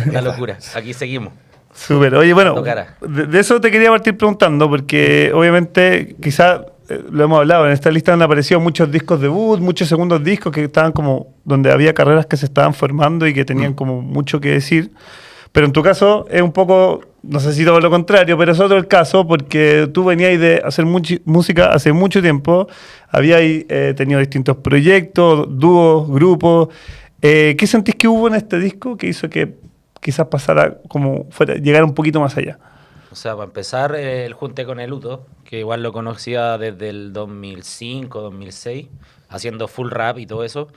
Una locura. Aquí seguimos. Súper. Oye, bueno, Tocara. de eso te quería partir preguntando, porque obviamente quizás lo hemos hablado, en esta lista han aparecido muchos discos debut, muchos segundos discos que estaban como donde había carreras que se estaban formando y que tenían como mucho que decir. Pero en tu caso es un poco, no sé si todo lo contrario, pero es otro el caso porque tú venías de hacer música hace mucho tiempo, habías tenido distintos proyectos, dúos, grupos. ¿Qué sentís que hubo en este disco que hizo que quizás pasara como fuera, llegar un poquito más allá? O sea, para empezar, el junte con el Uto, que igual lo conocía desde el 2005, 2006, haciendo full rap y todo eso,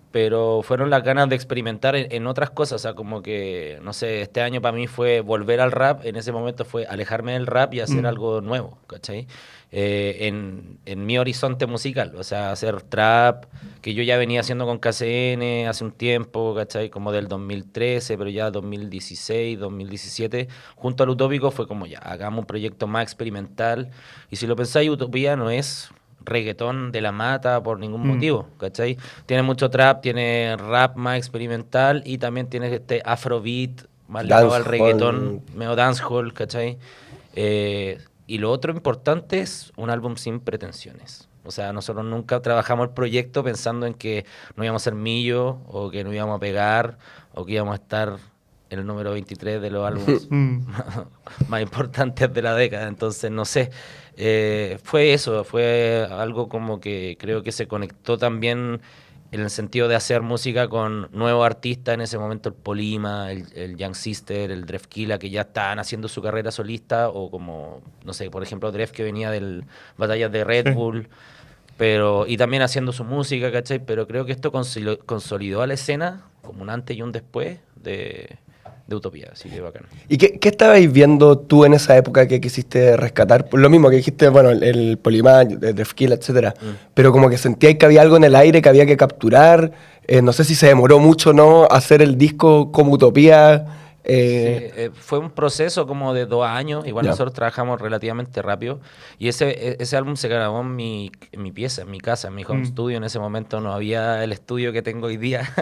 pero fueron las ganas de experimentar en otras cosas, o sea, como que, no sé, este año para mí fue volver al rap, en ese momento fue alejarme del rap y hacer algo nuevo, ¿cachai? En mi horizonte musical, o sea, hacer trap, que yo ya venía haciendo con KCN hace un tiempo, ¿cachai? Como del 2013, pero ya 2016, 2017, junto al Utópico fue como ya, hagamos un proyecto más experimental, y si lo pensáis, Utopía no es reggaetón de la mata por ningún motivo, ¿cachai? Tiene mucho trap, tiene rap más experimental y también tiene este afrobeat más ligado al reggaetón, medio dancehall, ¿cachai? Y lo otro importante es un álbum sin pretensiones. O sea, nosotros nunca trabajamos el proyecto pensando en que no íbamos a ser millo o que no íbamos a pegar o que íbamos a estar en el número 23 de los álbumes más importantes de la década. Entonces, no sé, fue eso, fue algo como que creo que se conectó también en el sentido de hacer música con nuevos artistas, en ese momento el Polima, el Young Sister, el Drefkila, que ya estaban haciendo su carrera solista, o como, no sé, por ejemplo, Dref, que venía del Batallas de Red Bull, y también haciendo su música, ¿cachai? Pero creo que esto consolidó a la escena como un antes y un después de Utopía, así que bacán. ¿Y qué estabais viendo tú en esa época que quisiste rescatar? Lo mismo que dijiste, bueno, el Polimá, el Drefkila, etcétera. Pero como que sentíais que había algo en el aire que había que capturar. No sé si se demoró mucho o no hacer el disco como Utopía. Fue un proceso como de 2 años. Igual nosotros trabajamos relativamente rápido. Y ese álbum se grabó en mi pieza, en mi casa, en mi home studio. En ese momento no había el estudio que tengo hoy día,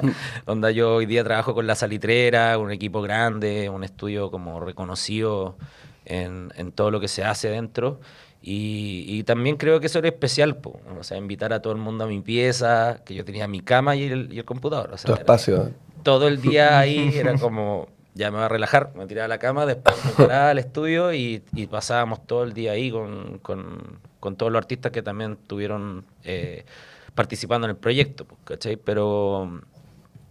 donde yo hoy día trabajo con la salitrera, un equipo grande, un estudio como reconocido en todo lo que se hace dentro. Y también creo que eso era especial, po. O sea, invitar a todo el mundo a mi pieza, que yo tenía mi cama y el computador. O sea, Tu espacio. todo el día ahí era como... Ya me voy a relajar, me tiraba a la cama, después me paraba al estudio y pasábamos todo el día ahí con todos los artistas que también estuvieron participando en el proyecto, ¿cachai? Pero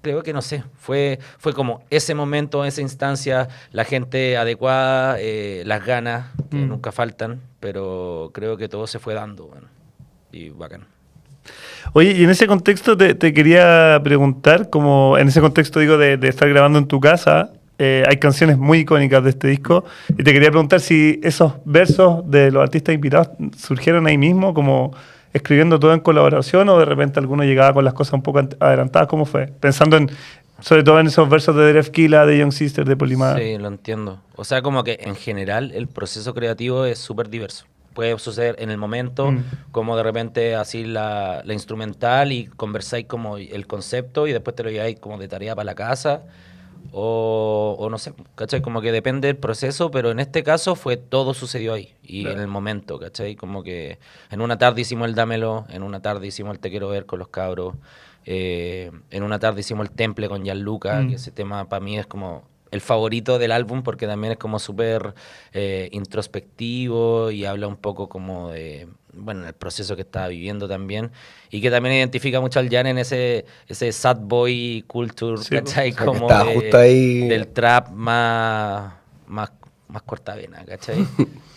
creo que, no sé, fue como ese momento, esa instancia, la gente adecuada, las ganas, que nunca faltan, pero creo que todo se fue dando, bueno, y bacán. Oye, y en ese contexto te quería preguntar, como en ese contexto digo de estar grabando en tu casa, hay canciones muy icónicas de este disco, y te quería preguntar si esos versos de los artistas invitados surgieron ahí mismo, como escribiendo todo en colaboración, o de repente alguno llegaba con las cosas un poco adelantadas. ¿Cómo fue? Pensando sobre todo en esos versos de Drefkila, de Young Sister, de Polimar. Sí, lo entiendo. O sea, como que en general el proceso creativo es súper diverso. Puede suceder en el momento, como de repente así la instrumental, y conversáis como el concepto y después te lo lleváis como de tarea para la casa. O no sé, ¿cachai? Como que depende del proceso, pero en este caso todo sucedió ahí y en el momento, ¿cachai? Como que en una tarde hicimos el Dámelo, en una tarde hicimos el Te Quiero Ver con los cabros, en una tarde hicimos el Temple con Gianluca, que ese tema para mí es como el favorito del álbum porque también es como súper introspectivo y habla un poco como de, bueno, el proceso que estaba viviendo también, y que también identifica mucho al Jan en ese sad boy culture, sí, ¿cachai? Como justo ahí... del trap más cortavena, ¿cachai?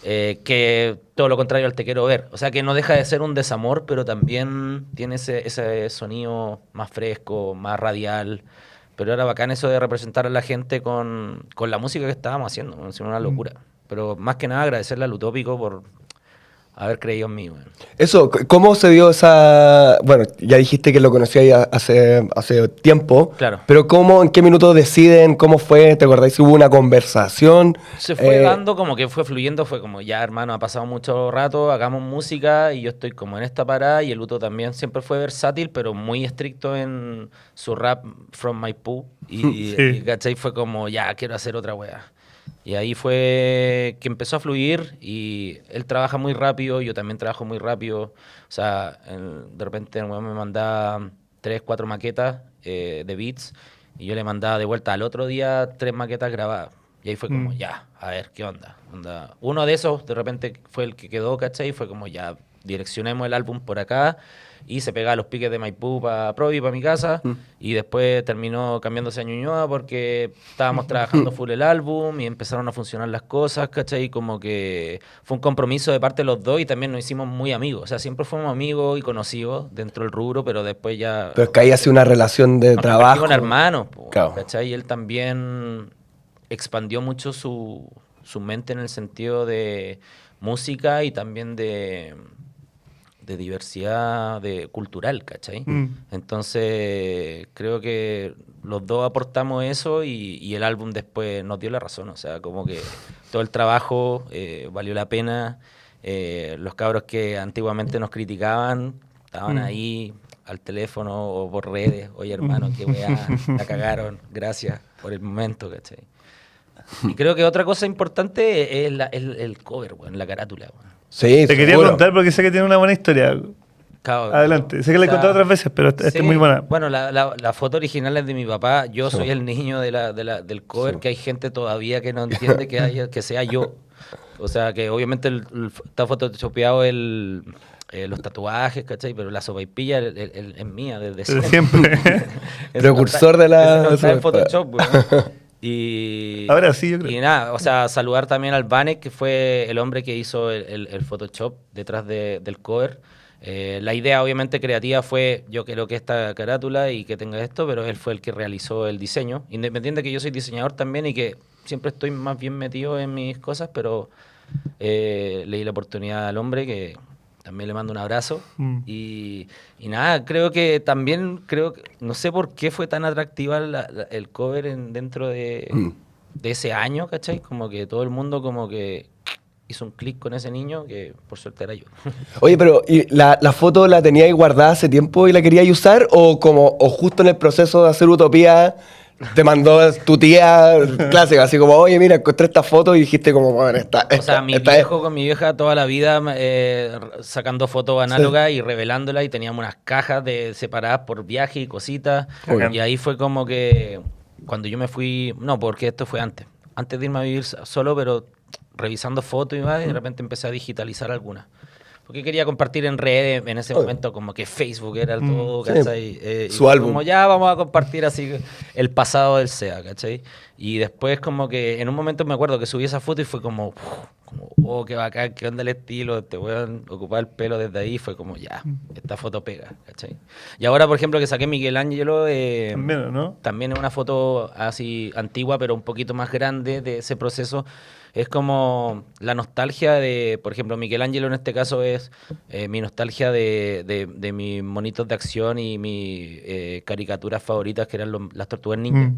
Que todo lo contrario al Te Quiero Ver. O sea, que no deja de ser un desamor, pero también tiene ese sonido más fresco, más radial. Pero era bacán eso de representar a la gente con la música que estábamos haciendo. Es una locura. Pero más que nada agradecerle al Utópico por haber creído en mí. Bueno. Eso, ¿cómo se dio esa...? Bueno, ya dijiste que lo conocía hace tiempo. Claro. Pero ¿cómo, en qué minuto deciden? ¿Cómo fue? ¿Te acordáis si hubo una conversación? Se fue dando, como que fue fluyendo. Fue como, ya hermano, ha pasado mucho rato, hagamos música. Y yo estoy como en esta parada. Y el Uto también siempre fue versátil, pero muy estricto en su rap From Maipú. Y ¿cachai? Fue como, ya, quiero hacer otra wea. Y ahí fue que empezó a fluir, y él trabaja muy rápido, yo también trabajo muy rápido. O sea, de repente el weón me mandaba 3, 4 maquetas de beats, y yo le mandaba de vuelta al otro día 3 maquetas grabadas. Y ahí fue como, ya, a ver, ¿qué onda? Uno de esos de repente fue el que quedó, ¿cachai? Fue como, ya, direccionemos el álbum por acá. Y se pegaba los piques de Maipú para Provi, para mi casa. Y después terminó cambiándose a Ñuñoa porque estábamos trabajando full el álbum y empezaron a funcionar las cosas, ¿cachai? Como que fue un compromiso de parte de los dos, y también nos hicimos muy amigos. O sea, siempre fuimos amigos y conocidos dentro del rubro, pero después ya... Pero es que ahí hace una relación de trabajo. Con hermanos, claro. ¿cachai? Y él también expandió mucho su mente en el sentido de música y también de diversidad cultural, ¿cachai? Entonces, creo que los dos aportamos eso, y el álbum después nos dio la razón. O sea, como que todo el trabajo valió la pena. Los cabros que antiguamente nos criticaban estaban ahí al teléfono o por redes. Oye, hermano, qué weá, la cagaron. Gracias por el momento, ¿cachai? Y creo que otra cosa importante es el cover, weón, la carátula, weón. Sí, te quería preguntar porque sé que tiene una buena historia. Claro, adelante. Sé que la he contado otras veces, pero esta es muy buena. Bueno, la foto original es de mi papá. Yo soy el niño del cover, que hay gente todavía que no entiende que sea yo. O sea, que obviamente está photoshopeado el los tatuajes, ¿cachai? Pero la sopaipilla es mía desde Desde siempre. siempre. Precursor de la... Eso no está en Photoshop, weón. Y, Ahora sí, yo creo. y nada, o sea, saludar también al Vanek, que fue el hombre que hizo el Photoshop detrás del cover. La idea, obviamente, creativa fue, yo creo que esta carátula y que tenga esto, pero él fue el que realizó el diseño. Independiente que yo soy diseñador también y que siempre estoy más bien metido en mis cosas, pero le di la oportunidad al hombre, que también le mando un abrazo. Y nada, creo que también, no sé por qué fue tan atractiva el cover dentro de ese año, ¿cachai? Como que todo el mundo como que hizo un clic con ese niño, que por suerte era yo. Oye, pero ¿y la foto la teníais guardada hace tiempo y la queríais usar? ¿O justo en el proceso de hacer Utopía te mandó tu tía clásica? Así como, oye, mira, encontré esta foto y dijiste como, bueno, O sea, mi viejo con mi vieja toda la vida sacando fotos análogas y revelándolas, y teníamos unas cajas separadas por viaje y cositas. Bacán. Y ahí fue como que cuando yo me fui, no, porque esto fue antes de irme a vivir solo, pero revisando fotos y más, y de repente empecé a digitalizar algunas. Porque quería compartir en redes en ese momento, como que Facebook era el todo, Sí, ¿cachai? su y álbum. como ya vamos a compartir así el pasado del SEA, ¿cachai? Y después como que en un momento me acuerdo que subí esa foto y fue como oh, qué bacán, qué onda el estilo, este weón ocupar el pelo desde ahí, fue como ya, esta foto pega, ¿cachai? Y ahora, por ejemplo, que saqué Michelangelo, También, ¿no? también es una foto así antigua, pero un poquito más grande de ese proceso. Es como la nostalgia de, por ejemplo, Michelangelo en este caso es mi nostalgia de mis monitos de acción y mis caricaturas favoritas, que eran las Tortugas Ninja.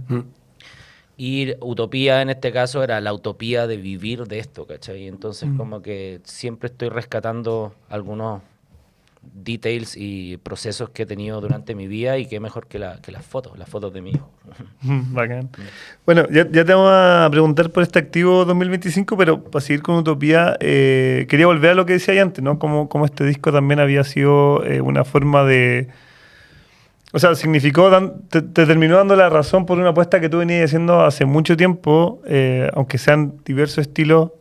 Y Utopía en este caso era la utopía de vivir de esto, ¿cachai? Entonces como que siempre estoy rescatando algunos details y procesos que he tenido durante mi vida, y qué mejor que las fotos de mi hijo. Bacán. Bueno, ya te vamos a preguntar por este activo 2025, pero para seguir con Utopía, quería volver a lo que decía antes, ¿no? Como este disco también había sido una forma de... O sea, significó, te terminó dando la razón por una apuesta que tú venías haciendo hace mucho tiempo, aunque sean diversos estilos.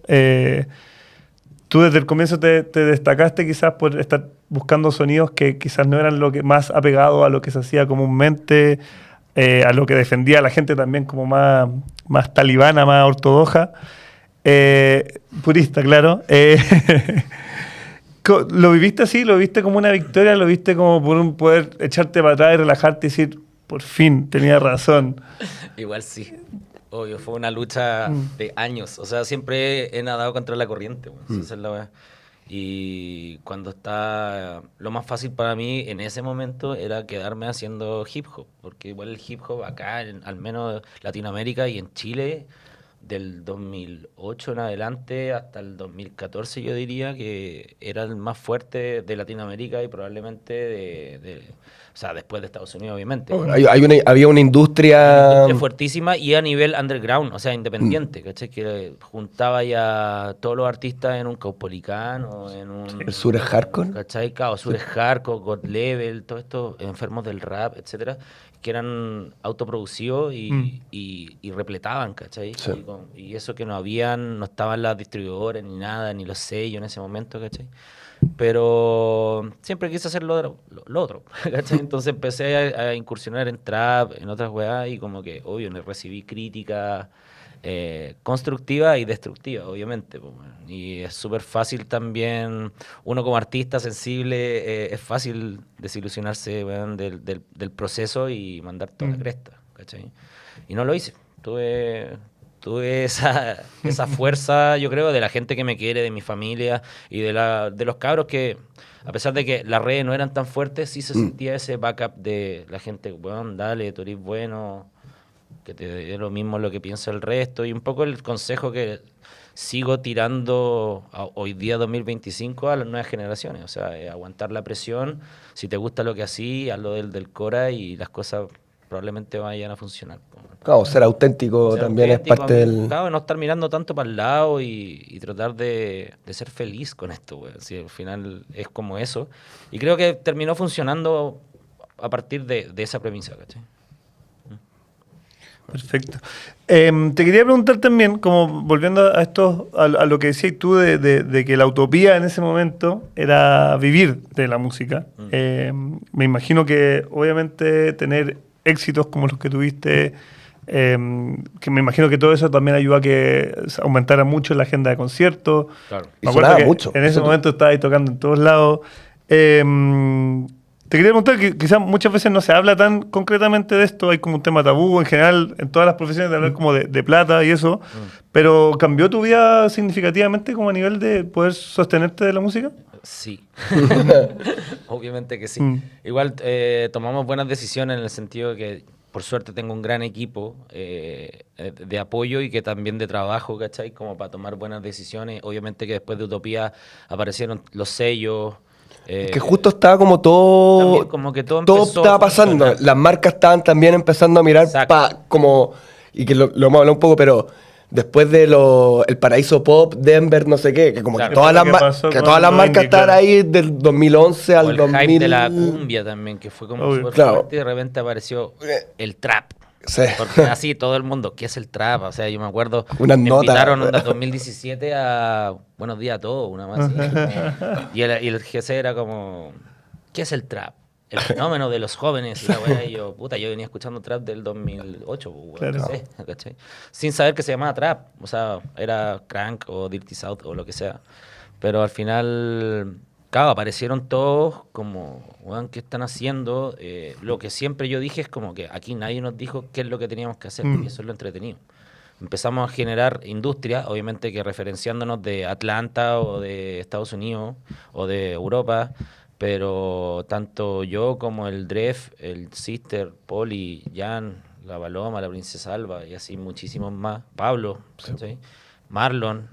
Tú desde el comienzo te destacaste quizás por estar buscando sonidos que quizás no eran lo que más apegado a lo que se hacía comúnmente, a lo que defendía la gente también como más talibana, más ortodoxa, purista, claro. ¿Lo viviste así? ¿Lo viste como una victoria? ¿Lo viste como por poder echarte para atrás y relajarte y decir, por fin, tenía razón? Igual sí. Obvio, fue una lucha de años. O sea, siempre he nadado contra la corriente. Esa es la verdad. Y cuando lo más fácil para mí en ese momento era quedarme haciendo hip hop. Porque igual el hip hop acá, al menos en Latinoamérica y en Chile, del 2008 en adelante hasta el 2014, yo diría que era el más fuerte de Latinoamérica y probablemente o sea, después de Estados Unidos, obviamente. Había una industria... Fuertísima y a nivel underground, o sea, independiente, ¿cachai? Que juntaba ya todos los artistas en un Caupolicán o en un... ¿El sur es hardcore? ¿Cachai? Claro, sur es hardcore, God Level, todos estos enfermos del rap, etcétera, que eran autoproducidos y repletaban, ¿cachai? Sí. Y eso que no estaban las distribuidoras ni nada, ni los sellos en ese momento, ¿cachai? Pero siempre quise hacer lo otro, ¿cachai? Entonces empecé a incursionar en trap, en otras weas, y como que, obvio, recibí críticas constructivas y destructivas, obviamente. Y es súper fácil también, uno como artista sensible, es fácil desilusionarse, weón, del proceso y mandar toda la cresta, ¿cachai? Y no lo hice. Tuve esa fuerza, yo creo, de la gente que me quiere, de mi familia y de los cabros que, a pesar de que las redes no eran tan fuertes, sí se sentía ese backup de la gente, bueno, dale, tú eres bueno, que te dé lo mismo lo que piensa el resto. Y un poco el consejo que sigo tirando hoy día 2025 a las nuevas generaciones, o sea, aguantar la presión, si te gusta lo que así, hazlo del Cora y las cosas probablemente vayan a funcionar. Claro, ser auténtico también es parte del... Claro, no estar mirando tanto para el lado y tratar de ser feliz con esto, güey. Si al final es como eso. Y creo que terminó funcionando a partir de esa premisa, ¿cachai? Perfecto. Te quería preguntar también, como volviendo a esto, a lo que decías tú de que la utopía en ese momento era vivir de la música. Me imagino que obviamente tener éxitos como los que tuviste, que me imagino que todo eso también ayuda a que aumentara mucho la agenda de conciertos. Claro. Y Me acuerdo sonaba que mucho. en ese momento estabas ahí tocando en todos lados. Te quería preguntar que quizás muchas veces no se habla tan concretamente de esto, hay como un tema tabú en general en todas las profesiones de hablar como de plata y eso, pero ¿cambió tu vida significativamente como a nivel de poder sostenerte de la música? Sí. Obviamente que sí. Mm. Igual tomamos buenas decisiones en el sentido de que por suerte tengo un gran equipo de apoyo y que también de trabajo, ¿cachai? Como para tomar buenas decisiones. Obviamente que después de Utopía aparecieron los sellos. Que justo estaba como todo... También como que todo todo empezó estaba a pasando. funcionar. Las marcas estaban también empezando a mirar Exacto. como... Y que lo hemos hablado un poco, pero después de el Paraíso Pop, Denver, no sé qué, que como Claro. que todas Eso las, es lo que pasó que con todas las los marcas indie, estaban claro. ahí del 2011 O al el 2000. hype de la cumbia también, que fue como Obvio. súper Claro. fuerte y de repente apareció el trap. Sí. Porque así todo el mundo, ¿qué es el trap? O sea, yo me acuerdo, Unas me notas. invitaron en 2017 a Buenos Días a Todos, una más así. Y el GC era como, ¿qué es el trap? El fenómeno de los jóvenes. Y la wea, y yo, puta, yo venía escuchando trap del 2008, pues, Claro. no sé, ¿cachai? Sin saber que se llamaba trap. O sea, era Crank o Dirty South o lo que sea. Pero al final, claro, aparecieron todos como, weón, ¿qué están haciendo? Lo que siempre yo dije es como que aquí nadie nos dijo qué es lo que teníamos que hacer, y eso es lo entretenido. Empezamos a generar industria, obviamente que referenciándonos de Atlanta o de Estados Unidos o de Europa, pero tanto yo como el Dref, el Sister, Poli, Jan, la Paloma, la Princesa Alba y así muchísimos más, Pablo, ¿cachai? Marlon,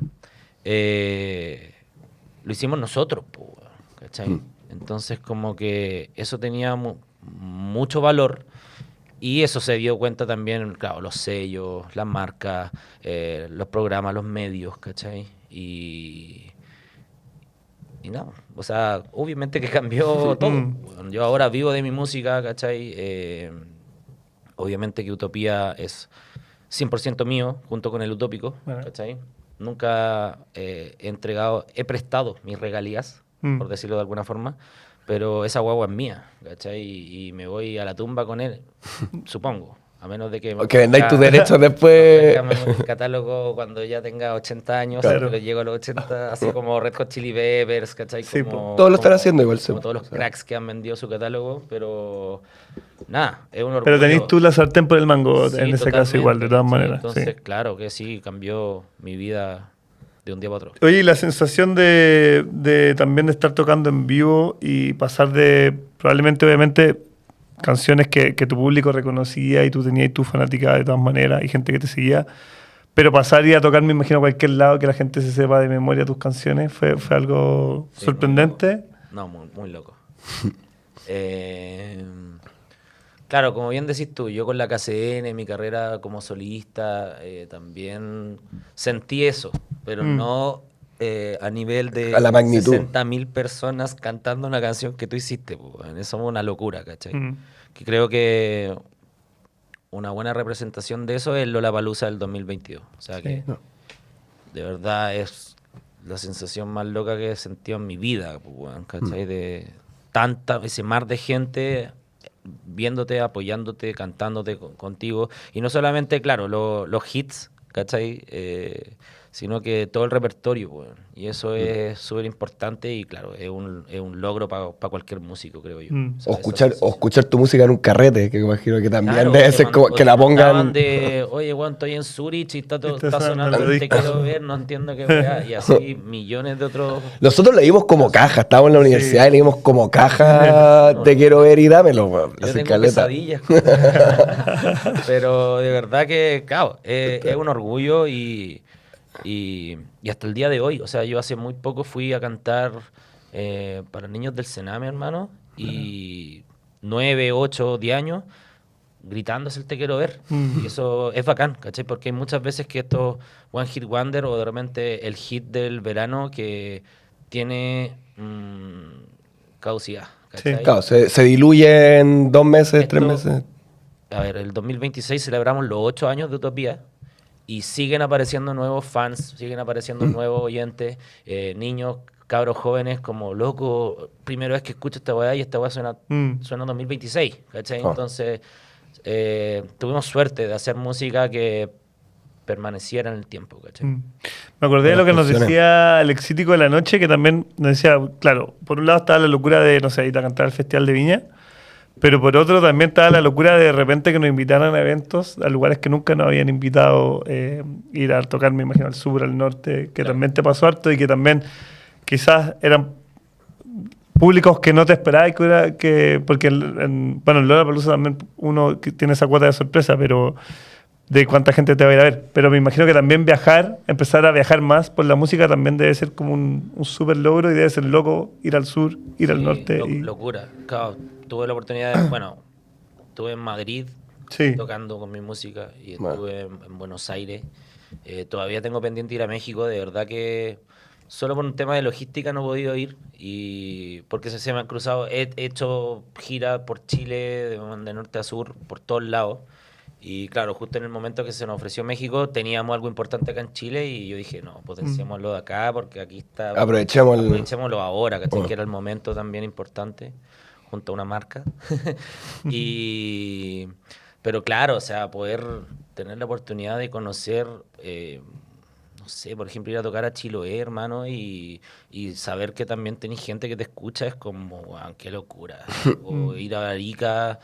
lo hicimos nosotros, po, ¿cachai? Entonces como que eso tenía mucho valor y eso se dio cuenta también, claro, los sellos, las marcas, los programas, los medios, ¿cachai? Y no, o sea, obviamente que cambió todo. Bueno, yo ahora vivo de mi música, ¿cachai? Obviamente que Utopía es 100% mío, junto con el Utópico, ¿cachai? Nunca he prestado mis regalías, por decirlo de alguna forma, pero esa guagua es mía, ¿cachai? Y me voy a la tumba con él, supongo. A menos de que... Que vendáis tus derechos después. el catálogo cuando ya tenga 80 años, Claro. pero llego a los 80, así como Red Hot Chili Peppers, ¿cachai? Sí, Como, todos lo están como- haciendo igual, Como sí. todos los cracks que han vendido su catálogo, pero nada, es un orgullo. Pero tenés tú la sartén por el mango Sí, en ese caso totalmente. igual, de todas Sí, maneras. entonces, Sí. claro que sí, cambió mi vida de un día para otro. Oye, y la sensación de también de estar tocando en vivo y pasar de probablemente, obviamente, canciones que tu público reconocía y tú tenías tu fanática de todas maneras y gente que te seguía, pero pasar y a tocar, me imagino, a cualquier lado que la gente se sepa de memoria tus canciones, fue algo Sí, sorprendente. No, muy loco. Claro, como bien decís tú, yo con la KCN, mi carrera como solista, también sentí eso, pero no a nivel de A la magnitud. 60.000 personas cantando una canción que tú hiciste. Pues, eso fue una locura, ¿cachai? Mm. Que creo que una buena representación de eso es Lollapalooza del 2022. O sea que de verdad es la sensación más loca que he sentido en mi vida, pues, weón, ¿cachai? De ese mar de gente viéndote, apoyándote, cantándote contigo. Y no solamente, claro, los hits, ¿cachai? Sino que todo el repertorio, weón. Y eso es súper importante y, claro, es un logro para cualquier músico, creo yo. Mm. O sea, O esa escuchar, sensación. o escuchar tu música en un carrete, que imagino que también Claro, debe o ser te como que la mandaban pongan. Oye, weón, estoy en Zurich y está Está sonando sonando el Te disco. quiero ver, no entiendo qué weá. Y así millones de otros. Nosotros leímos como caja, estábamos en la universidad y leímos como caja, te quiero ver y dámelo, weón. Yo Así tengo caleta. pesadillas. Pero de verdad que, claro, es un orgullo y hasta el día de hoy, o sea, yo hace muy poco fui a cantar para niños del Sename, hermano, y 9, 8, 10 años gritándose el te quiero ver. Y eso es bacán, ¿cachai? Porque hay muchas veces que esto One Hit Wonder o de repente el hit del verano que tiene caducidad, ¿cachai? Claro, se diluye en 2 meses, 3 Esto- meses. a ver, el 2026 celebramos los 8 años de Utopía y siguen apareciendo nuevos fans, siguen apareciendo nuevos oyentes, niños, cabros jóvenes como, loco, primera vez que escucho esta weá y esta weá suena 2026, ¿cachai? Entonces, tuvimos suerte de hacer música que permaneciera en el tiempo, ¿cachai? Me acordé de lo que nos decía el Exítico de la Noche, que también nos decía, claro, por un lado estaba la locura de, no sé, ir a cantar al Festival de Viña, pero por otro también estaba la locura de repente que nos invitaran a eventos, a lugares que nunca nos habían invitado, ir a tocar, me imagino, al sur, al norte, que también te pasó harto y que también quizás eran públicos que no te esperabas porque en Lollapalooza también uno que tiene esa cuota de sorpresa, pero de cuánta gente te va a ir a ver. Pero me imagino que también empezar a viajar más por la música también debe ser como un súper logro y debe ser loco ir al sur, ir al norte. Locura. Claro, tuve la oportunidad de, estuve en Madrid tocando con mi música y estuve en Buenos Aires. Todavía tengo pendiente ir a México, de verdad que solo por un tema de logística no he podido ir y porque se me han cruzado. He hecho giras por Chile, de norte a sur, por todos lados. Y claro, justo en el momento que se nos ofreció México, teníamos algo importante acá en Chile y yo dije, no, potenciémoslo de acá porque aquí está... Aprovechémoslo ahora, ¿cachai? Que era el momento también importante, junto a una marca. Pero claro, o sea, poder tener la oportunidad de conocer... no sé, por ejemplo, ir a tocar a Chiloé, hermano, y saber que también tenés gente que te escucha es como, wow, qué locura. O ir a Arica,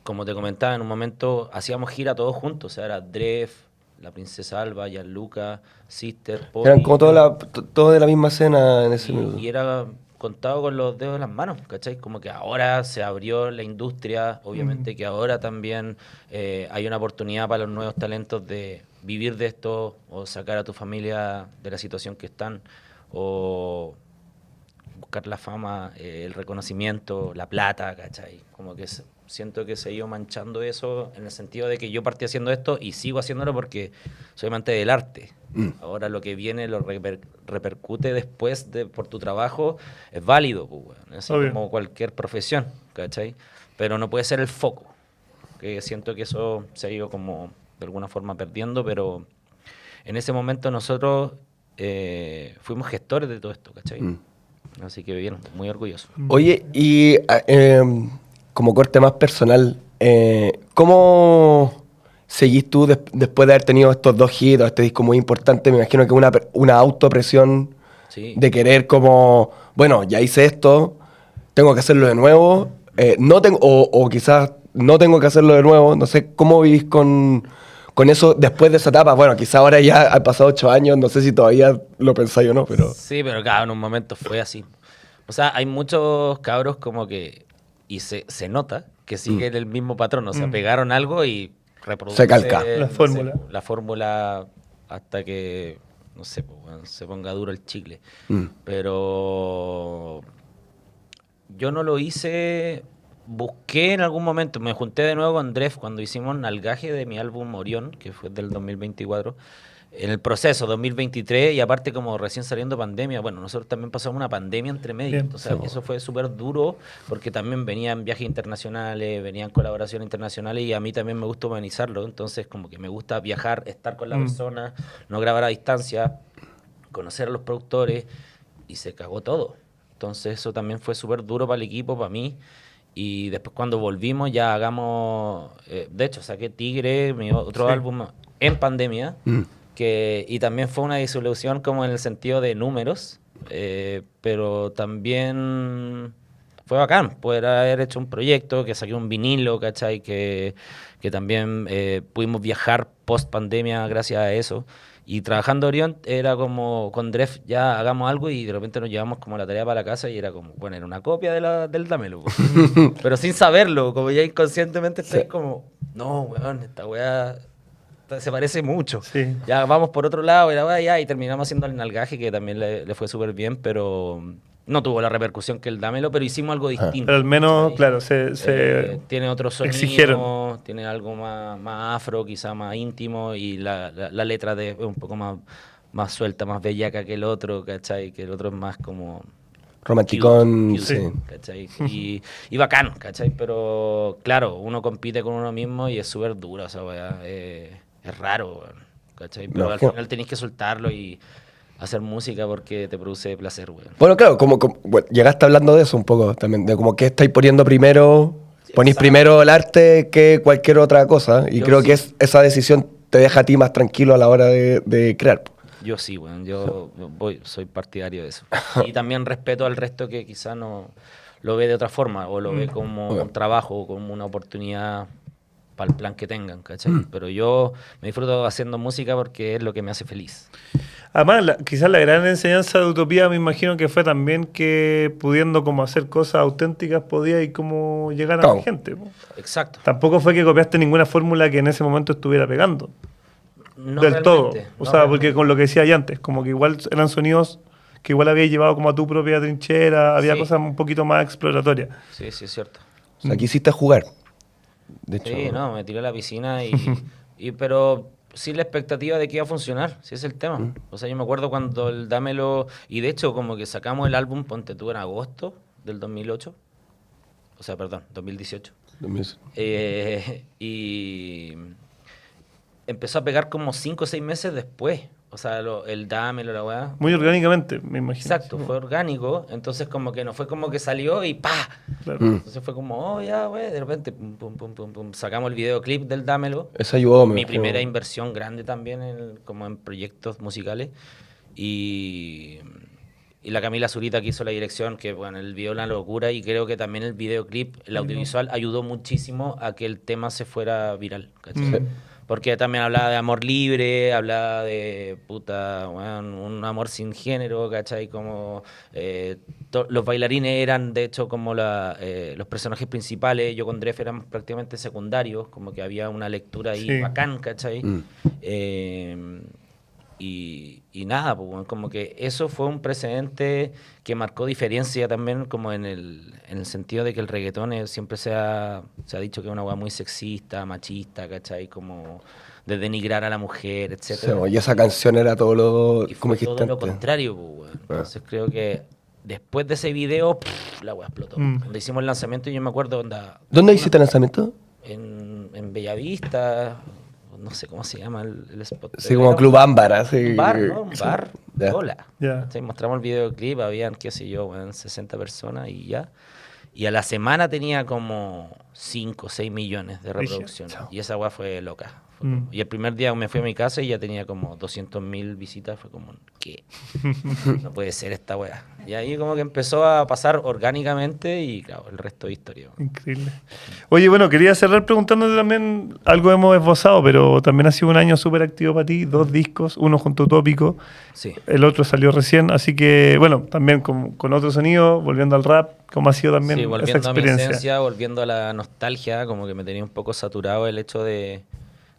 como te comentaba, en un momento hacíamos gira todos juntos, o sea, era Dref, La Princesa Alba, Gianluca, Sister, Pony. Eran como todos de la misma escena en ese minuto. Y era contado con los dedos de las manos, ¿cachai? Como que ahora se abrió la industria, obviamente que ahora también hay una oportunidad para los nuevos talentos de vivir de esto o sacar a tu familia de la situación que están o buscar la fama, el reconocimiento, la plata, ¿cachai? Como que siento que se ha ido manchando eso en el sentido de que yo partí haciendo esto y sigo haciéndolo porque soy amante del arte. Ahora lo que viene lo repercute después por tu trabajo es válido, pues, bueno, así como cualquier profesión, ¿cachai? Pero no puede ser el foco, que siento que eso se ha ido como de alguna forma perdiendo, pero en ese momento nosotros fuimos gestores de todo esto, ¿cachai? Así que bien, muy orgulloso. Oye, y como corte más personal, ¿cómo seguís tú después de haber tenido estos 2 hits, este disco muy importante? Me imagino que una autopresión de querer como, bueno, ya hice esto, tengo que hacerlo de nuevo, o quizás no tengo que hacerlo de nuevo. No sé, ¿cómo vivís con eso después de esa etapa? Bueno, quizás ahora ya han pasado 8 años, no sé si todavía lo pensáis o no, pero... Sí, pero claro, en un momento fue así. O sea, hay muchos cabros como que... Y se nota que siguen el mismo patrón. O sea, pegaron algo y reproducen... Se calca. La fórmula. La fórmula hasta que, no sé, pues, bueno, se ponga duro el chicle. Pero... Yo no lo hice... Busqué en algún momento, me junté de nuevo con Dref cuando hicimos Nalgaje de mi álbum Orión, que fue del 2024, en el proceso 2023 y aparte como recién saliendo pandemia, bueno, nosotros también pasamos una pandemia entre medio, entonces eso fue súper duro porque también venían viajes internacionales, venían colaboraciones internacionales y a mí también me gusta humanizarlo, entonces como que me gusta viajar, estar con la persona, no grabar a distancia, conocer a los productores y se cagó todo, entonces eso también fue súper duro para el equipo, para mí. Y después cuando volvimos ya de hecho saqué Tigre, mi otro álbum en pandemia, y también fue una disolución como en el sentido de números, pero también fue bacán poder haber hecho un proyecto, que saqué un vinilo, ¿cachai? Que también pudimos viajar post pandemia gracias a eso. Y trabajando Orión era como con Dref ya hagamos algo y de repente nos llevamos como la tarea para la casa y era como, bueno, era una copia del Dámelo. Pero sin saberlo, como ya inconscientemente estás como, no, weón, esta weá se parece mucho. Sí. Ya vamos por otro lado y terminamos haciendo el Nalgaje que también le fue súper bien, pero no tuvo la repercusión que el Dámelo, pero hicimos algo distinto. Pero al menos, ¿sí? Claro, tiene otro sonido, exigieron. Tiene algo más afro, quizá más íntimo, y la letra es un poco más suelta, más bellaca que el otro, ¿cachai? Que el otro es más como Romanticón, cute, sí. ¿cachai? Y bacán, ¿cachai? Pero claro, uno compite con uno mismo y es súper duro esa weá. Es raro, weón, ¿cachai? Pero al imagino. final tenés que soltarlo y hacer música porque te produce placer, weón. Bueno, claro, bueno, llegaste hablando de eso un poco también, de como que estáis poniendo primero, ponís exacto. primero el arte que cualquier otra cosa, y Yo creo sí. que esa decisión te deja a ti más tranquilo a la hora de crear. Yo sí, weón, soy partidario de eso. Y también respeto al resto que quizá no lo ve de otra forma, o lo ve como un trabajo, o como una oportunidad para el plan que tengan, ¿cachai? Pero yo me disfruto haciendo música porque es lo que me hace feliz. Además, quizás la gran enseñanza de Utopía me imagino que fue también que pudiendo como hacer cosas auténticas podía y como llegar a Claro. la gente. Po. Exacto. Tampoco fue que copiaste ninguna fórmula que en ese momento estuviera pegando. No del todo. realmente, O no sea, porque realmente. con lo que decía ya antes, como que igual eran sonidos que igual habías llevado como a tu propia trinchera, había Sí. cosas un poquito más exploratorias. Sí, sí, es cierto. O sea, quisiste jugar. De hecho, Sí, no, me tiré a la piscina pero sin la expectativa de que iba a funcionar, si es el tema. O sea, yo me acuerdo cuando el Dámelo, y de hecho como que sacamos el álbum, ponte tú, en agosto del 2008, o sea, perdón, 2018, y empezó a pegar como 5 o 6 meses después, o sea, el Dámelo, la weá. Muy orgánicamente, me imagino. Exacto, Sí, fue orgánico, entonces como que no fue como que salió y ¡pa! claro. Entonces fue como, oh, ya, güey, de repente, pum, pum, pum, pum, pum, sacamos el videoclip del Dámelo. eso ayudó. Mi primera inversión grande también como en proyectos musicales. Y la Camila Zurita que hizo la dirección, que bueno, el video una locura y creo que también el videoclip, el audiovisual, ayudó muchísimo a que el tema se fuera viral, ¿cachai? Sí. Porque también hablaba de amor libre, hablaba de puta, bueno, un amor sin género, ¿cachai? Como los bailarines eran de hecho como los personajes principales, yo con Dref eran prácticamente secundarios, como que había una lectura ahí Sí. bacán, ¿cachai? Y nada, pues, bueno, como que eso fue un precedente que marcó diferencia también como en el sentido de que el reggaetón siempre se ha dicho que es una hueá muy sexista, machista, ¿cachai? Como de denigrar a la mujer, etcétera. Y esa canción era todo lo... Y como fue todo dijiste lo antes. contrario, pues, weón. Entonces creo que después de ese video, la weá explotó. Cuando hicimos el lanzamiento, yo me acuerdo ¿Dónde hiciste el lanzamiento? en Bellavista, no sé cómo se llama el spot. Sí, como Era Club Ámbar, así. un bar, ¿no? Un bar, Ya. hola. Ya. Mostramos el videoclip, habían, qué sé yo, weón, 60 personas y ya. Y a la semana tenía como 5 o 6 millones de reproducciones. Y esa weá fue loca. Y el primer día me fui a mi casa y ya tenía como 200.000 visitas. Fue como, ¿qué? No puede ser esta weá. Y ahí como que empezó a pasar orgánicamente y claro, el resto de historia. Increíble. Oye, bueno, quería cerrar preguntándote también, algo hemos esbozado, pero también ha sido un año súper activo para ti, 2 discos, uno junto a Utópico, Sí. el otro salió recién, así que, bueno, también con otro sonido, volviendo al rap, ¿cómo ha sido también Sí, esa volviendo a mi experiencia? esencia, volviendo a la nostalgia, como que me tenía un poco saturado el hecho de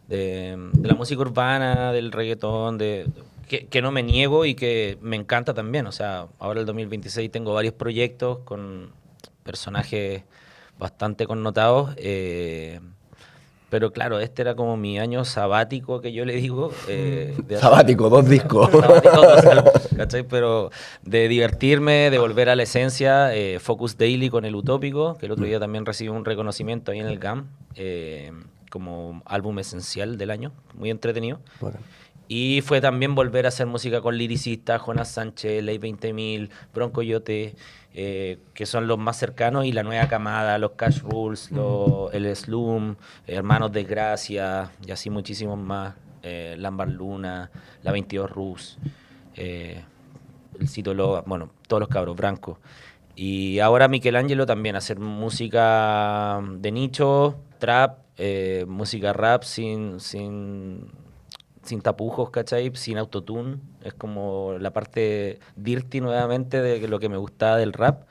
la música urbana, del reggaetón, que no me niego y que me encanta también. O sea, ahora el 2026 tengo varios proyectos con personajes bastante connotados. Pero claro, este era como mi año sabático que yo le digo. Sabático, 2 discos. Sabático, ¿cachai? Pero de divertirme, de volver a la esencia, Focus Daily con el Utópico, que el otro día también recibí un reconocimiento ahí en el GAM, como álbum esencial del año, muy entretenido. Bueno. Y fue también volver a hacer música con liricistas, Jonas Sánchez, Ley 20.000, Bronco Yote, que son los más cercanos, y la nueva camada, los Cash Rules, el Slum, Hermanos Desgracia, y así muchísimos más, Lambar Luna, la 22 Rus, el Cito Loba, bueno, todos los cabros, Branco. Y ahora Michelangelo también, hacer música de nicho, trap, música rap sin tapujos, ¿cachai? Sin autotune. Es como la parte dirty nuevamente de lo que me gustaba del rap.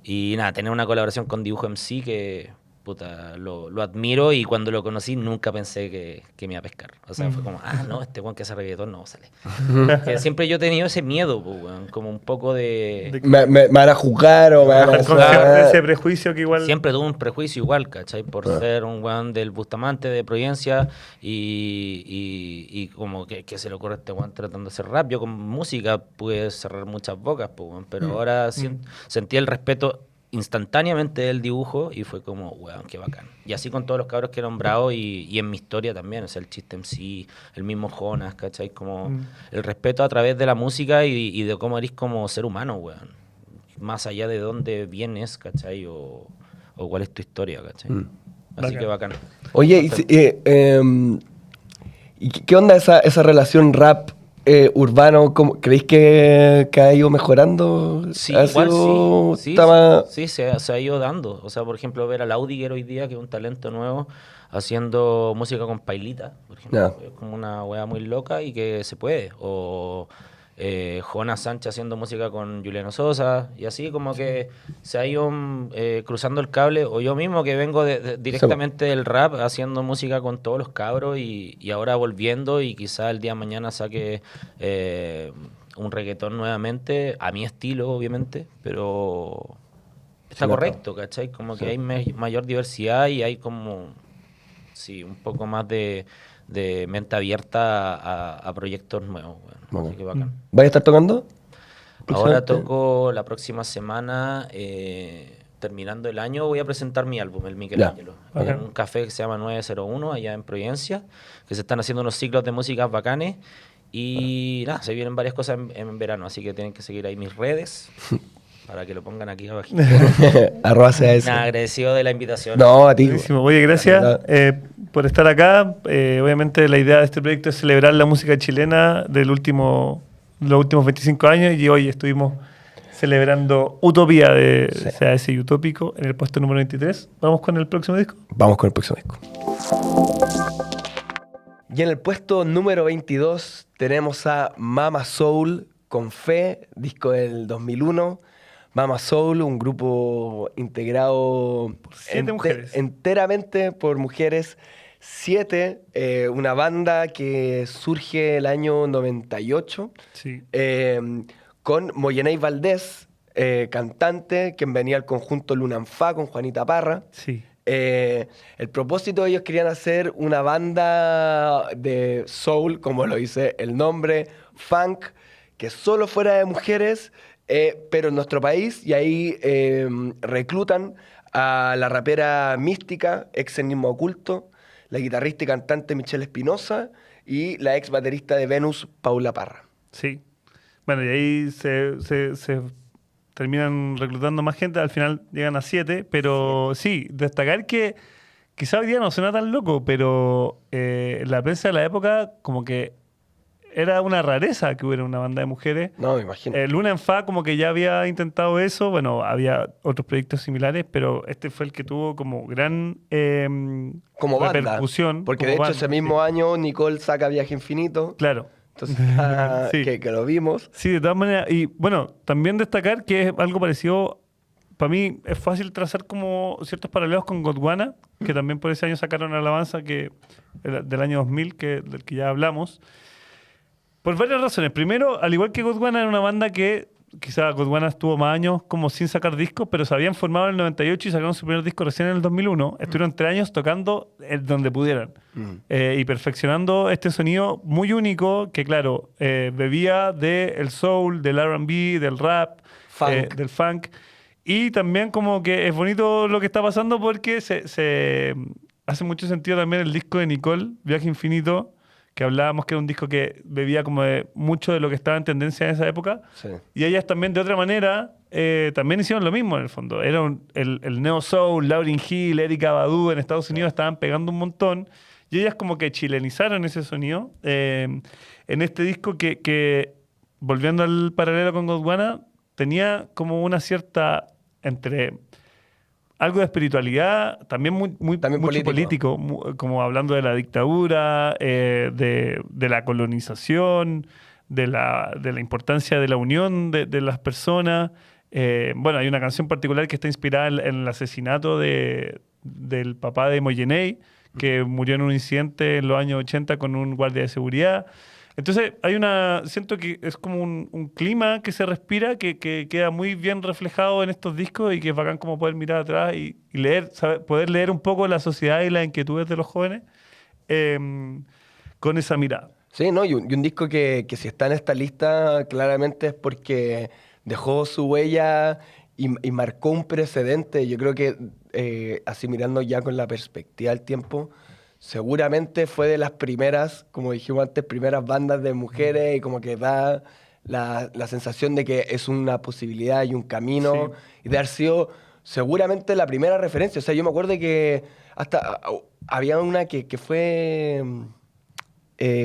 Y nada, tener una colaboración con Dibujo MC que puta, lo admiro y cuando lo conocí nunca pensé que me iba a pescar. O sea, fue como, no, este weón que hace reggaetón no sale. Que siempre yo he tenido ese miedo, pues, weón, como un poco de... Me van a juzgar o me van a Con siempre ese prejuicio que igual... Siempre tuve un prejuicio igual, ¿cachai? Por ser un weón del Bustamante, de Providencia, y como que se le ocurre a este weón tratando de hacer rap. Yo con música pude cerrar muchas bocas, pues, weón, pero ahora sentí el respeto instantáneamente del dibujo y fue como, weón, qué bacán. Y así con todos los cabros que he nombrado y en mi historia también, o sea, el Chiste MC, el mismo Jonas, ¿cachai? Como el respeto a través de la música y de cómo eres como ser humano, weón. Más allá de dónde vienes, ¿cachai? O cuál es tu historia, ¿cachai? Así Bacán. que bacán. Oye, ¿y qué onda esa relación rap urbano? ¿Creéis que ha ido mejorando? Sí, ¿Ha igual sido- sí, está más- se ha ido dando. O sea, por ejemplo, ver a Laudiger hoy día, que es un talento nuevo, haciendo música con Pailita, por ejemplo. Ya. Es como una wea muy loca y que se puede. O Jonas Sánchez haciendo música con Juliano Sosa, y así como que se ha ido cruzando el cable. O yo mismo que vengo directamente del rap, haciendo música con todos los cabros y ahora volviendo y quizá el día de mañana saque... un reggaetón nuevamente, a mi estilo, obviamente, pero está Sí, correcto, ¿cachai? Como que hay mayor diversidad y hay como, sí, un poco más de mente abierta a proyectos nuevos, bueno. Así que bacán. ¿Vais a estar tocando? Ahora Próximamente. toco la próxima semana, terminando el año, voy a presentar mi álbum, el Michelangelo, Ya. en un café que se llama 901, allá en Providencia, que se están haciendo unos ciclos de música bacanes. Y nada, se vienen varias cosas en verano, así que tienen que seguir ahí mis redes para que lo pongan aquí abajo. Arroba CAS. Nada, agradecido de la invitación. No, a ti. Buenísimo. Oye, gracias por estar acá. Obviamente la idea de este proyecto es celebrar la música chilena los últimos 25 años y hoy estuvimos celebrando Utopía de CAS y Utópico en el puesto número 23. ¿Vamos con el próximo disco? Vamos con el próximo disco. Y en el puesto número 22 tenemos a Mama Soul con Fe, disco del 2001. Mama Soul, un grupo integrado Siete mujeres. enteramente por mujeres. 7, una banda que surge el año 98 Sí. con Moyenay Valdés, cantante, quien venía al conjunto Lunanfá con Juanita Parra. Sí. El propósito de ellos querían hacer una banda de soul, como lo dice el nombre, funk, que solo fuera de mujeres, pero en nuestro país, y ahí reclutan a la rapera Mística, ex Enigma Oculto, la guitarrista y cantante Michelle Espinosa y la ex baterista de Venus, Paula Parra. Sí. Bueno, y ahí se terminan reclutando más gente, al final llegan a 7, pero sí, destacar que quizá hoy día no suena tan loco, pero la prensa de la época como que era una rareza que hubiera una banda de mujeres. No, me imagino. Luna en Fa como que ya había intentado eso, bueno, había otros proyectos similares, pero este fue el que tuvo como gran Como banda. repercusión. Porque como de hecho banda, ese mismo sí. año Nicole saca Viaje Infinito. Claro. Entonces, Sí. que lo vimos. Sí, de todas maneras. Y bueno, también destacar que es algo parecido. Para mí es fácil trazar como ciertos paralelos con Gondwana, que también por ese año sacaron Alabanza, que del año 2000, del que ya hablamos. Por varias razones. Primero, al igual que Gondwana, era una banda que quizá Gondwana estuvo más años como sin sacar discos, pero se habían formado en el 98 y sacaron su primer disco recién en el 2001. Estuvieron 3 años tocando donde pudieran y perfeccionando este sonido muy único que, claro, bebía del soul, del R&B, del rap, Funk. del funk. Y también como que es bonito lo que está pasando porque se hace mucho sentido también el disco de Nicole, Viaje Infinito, que hablábamos que era un disco que bebía como de mucho de lo que estaba en tendencia en esa época. Sí. Y ellas también, de otra manera, también hicieron lo mismo en el fondo. Era el Neo Soul, Lauryn Hill, Erykah Badu en Estados Unidos estaban pegando un montón. Y ellas como que chilenizaron ese sonido en este disco que, volviendo al paralelo con Gondwana, tenía como una cierta entre algo de espiritualidad, también También mucho político. como hablando de la dictadura, de la colonización, de la importancia de la unión de las personas. Bueno, hay una canción particular que está inspirada en el asesinato de del papá de Moyeney, que murió en un incidente en los años 80 con un guardia de seguridad. Entonces, siento que es como un clima que se respira, que queda muy bien reflejado en estos discos y que es bacán como poder mirar atrás y leer, poder leer un poco la sociedad y las inquietudes de los jóvenes con esa mirada. Sí, ¿no? Y un disco que si está en esta lista claramente es porque dejó su huella y marcó un precedente. Yo creo que así mirando ya con la perspectiva del tiempo, seguramente fue de las primeras, como dijimos antes, primeras bandas de mujeres y como que da la sensación de que es una posibilidad y un camino y de haber sido seguramente la primera referencia. O sea, yo me acuerdo que hasta había una que fue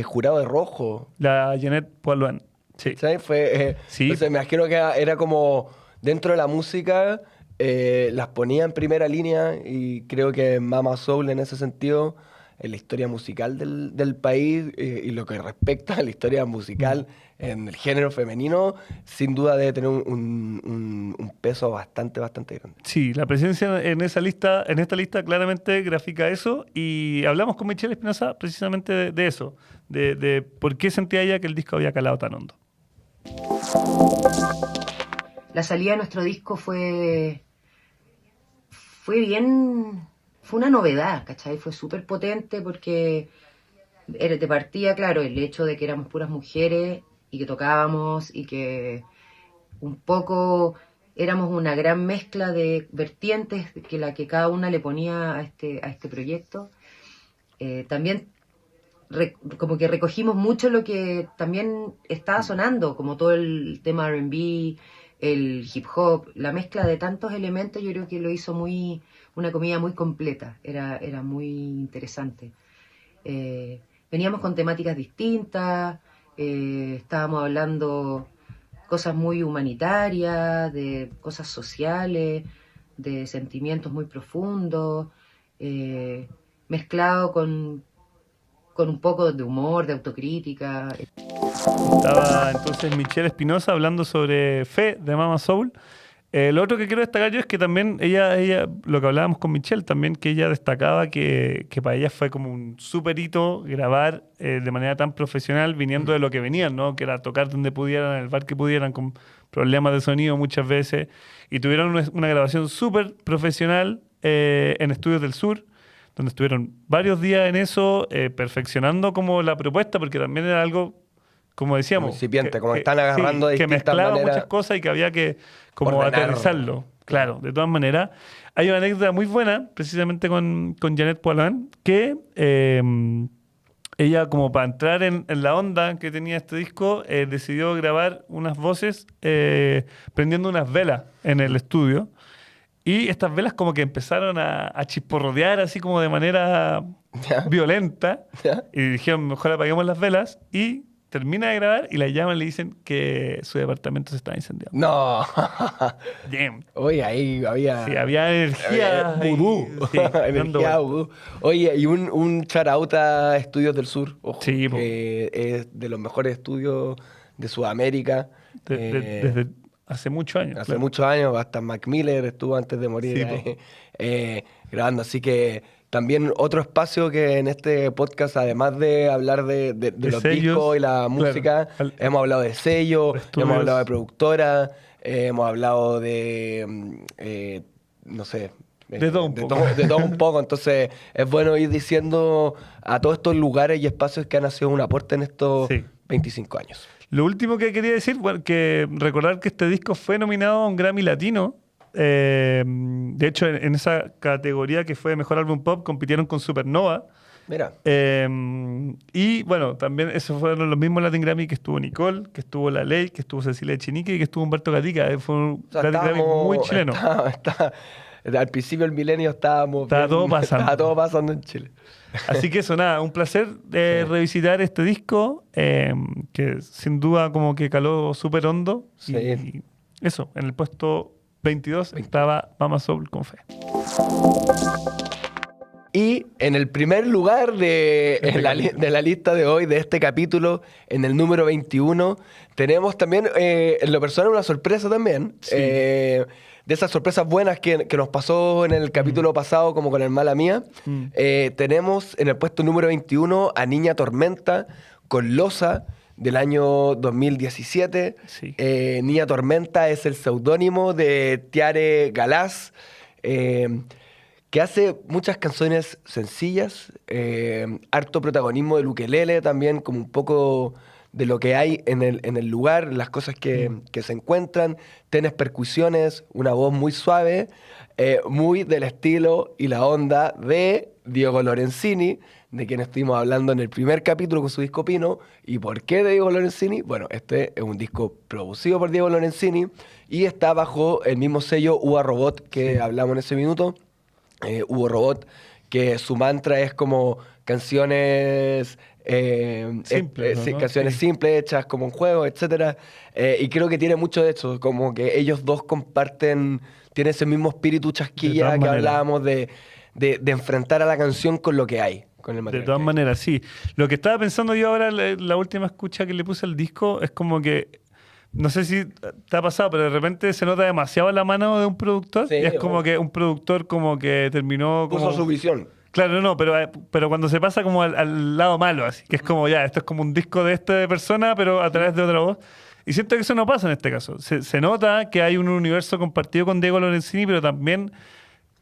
Jurado de Rojo. La Jeanette Poilouin. Sí. ¿Sabes? Fue, Sí. Entonces me imagino que era como dentro de la música las ponía en primera línea y creo que Mama Soul en ese sentido, en la historia musical del país y lo que respecta a la historia musical en el género femenino, sin duda debe tener un peso bastante grande. Sí, la presencia en esta lista claramente grafica eso y hablamos con Michelle Espinosa precisamente de eso, de por qué sentía ella que el disco había calado tan hondo. La salida de nuestro disco fue una novedad, ¿cachai? Fue súper potente porque de partida, claro, el hecho de que éramos puras mujeres y que tocábamos y que un poco éramos una gran mezcla de vertientes que cada una le ponía a este proyecto. También como que recogimos mucho lo que también estaba sonando, como todo el tema R&B, el hip hop, la mezcla de tantos elementos, yo creo que lo hizo una comida muy completa, era muy interesante. Veníamos con temáticas distintas, estábamos hablando cosas muy humanitarias, de cosas sociales, de sentimientos muy profundos, mezclado con un poco de humor, de autocrítica. Estaba entonces Michelle Espinosa hablando sobre Fe de Mama Soul. Lo otro que quiero destacar yo es que también ella, lo que hablábamos con Michelle también, que ella destacaba que para ella fue como un súper hito grabar de manera tan profesional viniendo de lo que venían, ¿no? Que era tocar donde pudieran, en el bar que pudieran, con problemas de sonido muchas veces. Y tuvieron una grabación súper profesional en Estudios del Sur, donde estuvieron varios días en eso, perfeccionando como la propuesta, porque también era algo, como decíamos, incipiente, como están agarrando de que distintas mezclaba maneras, muchas cosas y que había que como ordenar. aterrizarlo. Claro, de todas maneras. Hay una anécdota muy buena, precisamente con Jeanette Poilouin, que ella, como para entrar en la onda que tenía este disco, decidió grabar unas voces prendiendo unas velas en el estudio. Y estas velas como que empezaron a chisporrotear así como de manera violenta. Y dijeron, mejor apaguemos las velas. Y termina de grabar y la llaman y le dicen que su departamento se estaba incendiando. No. Damn. Oye, ahí había... Sí, había energía. Vudú. Sí, dando Energía vueltas. vudú. Oye, y un shout-out a Estudios del Sur. Ojo, Sí, po. que es de los mejores estudios de Sudamérica. Desde hace muchos años. Hace claro. muchos años, hasta Mac Miller estuvo antes de morir Sí, ahí, grabando. Así que también otro espacio que en este podcast, además de hablar de los sellos, discos y la claro. música, hemos hablado de sellos, Estudios. hemos hablado de productoras, hemos hablado de, no sé... De todo un poco. De todo un poco. Entonces es bueno ir diciendo a todos estos lugares y espacios que han sido un aporte en estos Sí. 25 años. Lo último que quería decir, bueno, que recordar que este disco fue nominado a un Grammy Latino. De hecho, en esa categoría que fue Mejor Álbum Pop, compitieron con Supernova. Mira. Y bueno, también esos fueron los mismos Latin Grammy que estuvo Nicole, que estuvo La Ley, que estuvo Cecilia Echenique y que estuvo Humberto Gatica. Fue un O sea, Latin Grammy muy chileno. Al principio del milenio estábamos... Estaba todo pasando. Estaba todo pasando en Chile. Así que eso, nada, un placer revisitar este disco, que sin duda como que caló súper hondo. Sí. Y eso, en el puesto 22 estaba Mama Soul con Fe. Y en el primer lugar de la lista de hoy, de este capítulo, en el número 21, tenemos también, en lo personal, una sorpresa también. Sí. esas sorpresas buenas que nos pasó en el capítulo pasado, como con el Mala Mía, tenemos en el puesto número 21 a Niña Tormenta con Losa, del año 2017. Sí. Niña Tormenta es el seudónimo de Tiare Galás, que hace muchas canciones sencillas, harto protagonismo del ukelele también, como un poco de lo que hay en el lugar, las cosas que se encuentran, tenés percusiones, una voz muy suave, muy del estilo y la onda de Diego Lorenzini, de quien estuvimos hablando en el primer capítulo con su disco Pino. ¿Y por qué de Diego Lorenzini? Bueno, este es un disco producido por Diego Lorenzini y está bajo el mismo sello UA Robot que hablamos en ese minuto. UA Robot, que su mantra es como canciones simples, ¿no? canciones simples, hechas como un juego, etc. Y creo que tiene mucho de eso, como que ellos dos comparten, tienen ese mismo espíritu chasquilla que hablábamos de enfrentar a la canción con lo que hay. Con el material. De todas maneras, sí. Lo que estaba pensando yo ahora, la última escucha que le puse al disco, es como que, no sé si te ha pasado, pero de repente se nota demasiado la mano de un productor. Sí, y es como que un productor como que terminó como... Puso su visión. Claro, no, pero cuando se pasa como al lado malo, así que es como ya, esto es como un disco de esta persona, pero a través de otra voz. Y siento que eso no pasa en este caso. Se nota que hay un universo compartido con Diego Lorenzini, pero también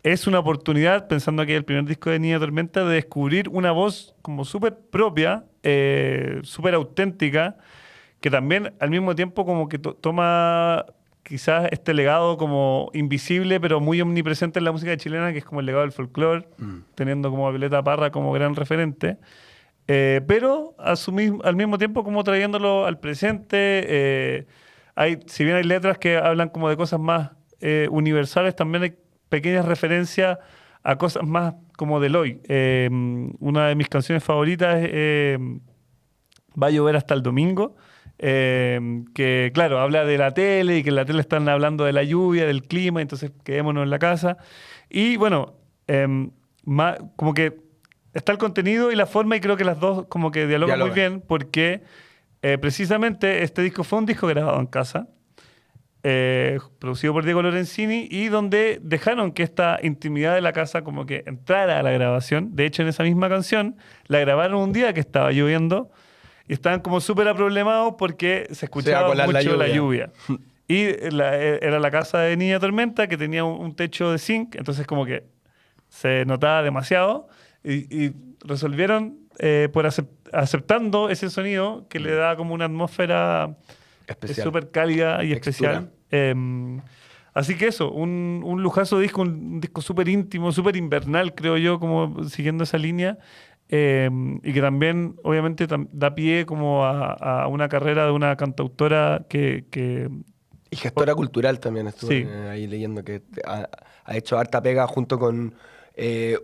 es una oportunidad, pensando que es el primer disco de Niña Tormenta, de descubrir una voz como súper propia, súper auténtica, que también al mismo tiempo como que toma quizás este legado como invisible, pero muy omnipresente en la música chilena, que es como el legado del folclore, teniendo como a Violeta Parra como gran referente, pero al mismo tiempo como trayéndolo al presente. Si bien hay letras que hablan como de cosas más universales, también hay pequeñas referencias a cosas más como del hoy. Una de mis canciones favoritas es Va a llover hasta el domingo, que claro, habla de la tele y que en la tele están hablando de la lluvia, del clima, entonces quedémonos en la casa. Y bueno, como que está el contenido y la forma, y creo que las dos como que dialogan muy bien, porque precisamente este disco fue un disco grabado en casa, producido por Diego Lorenzini, y donde dejaron que esta intimidad de la casa como que entrara a la grabación. De hecho, en esa misma canción la grabaron un día que estaba lloviendo y estaban como súper aproblemados porque se escuchaba mucho la lluvia. Y era la casa de Niña Tormenta, que tenía un techo de zinc, entonces como que se notaba demasiado, y resolvieron por aceptando ese sonido que le da como una atmósfera especial, súper cálida y especial. Así que eso, un lujazo disco, un disco súper íntimo, súper invernal, creo yo, como siguiendo esa línea, y que también obviamente da pie como a una carrera de una cantautora que y gestora cultural también. Estuve ahí leyendo que ha hecho harta pega junto con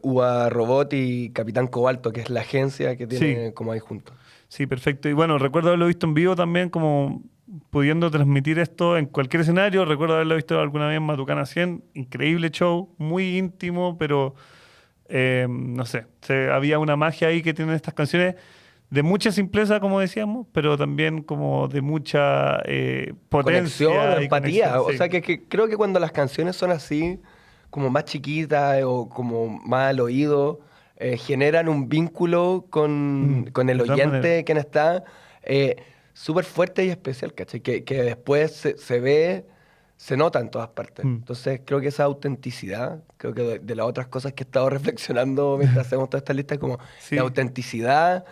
UA Robot y Capitán Cobalto, que es la agencia que tiene como ahí junto. Sí, perfecto. Y bueno, recuerdo haberlo visto en vivo también, como pudiendo transmitir esto en cualquier escenario. Recuerdo haberlo visto alguna vez en Matucana 100. Increíble show, muy íntimo, pero no sé, había una magia ahí que tienen estas canciones, de mucha simpleza, como decíamos, pero también como de mucha potencia. Conexión, empatía. Conexión, o sea, que creo que cuando las canciones son así, como más chiquitas o como más al oído, generan un vínculo con el oyente, quien está súper fuerte y especial, ¿cachai? Que después se ve, se nota en todas partes. Entonces creo que esa autenticidad, creo que de las otras cosas que he estado reflexionando mientras hacemos toda esta lista, es como la autenticidad,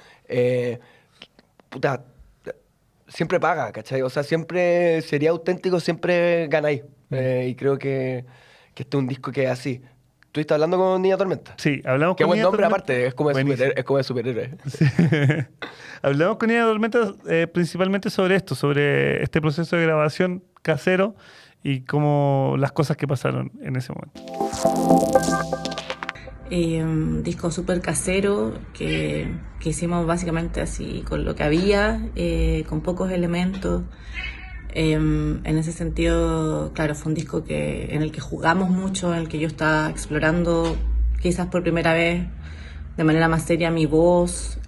siempre paga, ¿cachai? O sea, siempre sería auténtico, siempre ganáis. Y creo que este es un disco que es así. ¿Estuviste hablando con Niña Tormenta? Sí, hablamos Qué con buen Niña nombre, Tormenta. aparte, es como de superhéroe. Sí. Hablamos con Niña Tormenta principalmente sobre esto, sobre este proceso de grabación casero y cómo las cosas que pasaron en ese momento. Un disco súper casero que hicimos básicamente así, con lo que había, con pocos elementos. En ese sentido, claro, fue un disco en el que jugamos mucho, en el que yo estaba explorando quizás por primera vez de manera más seria mi voz,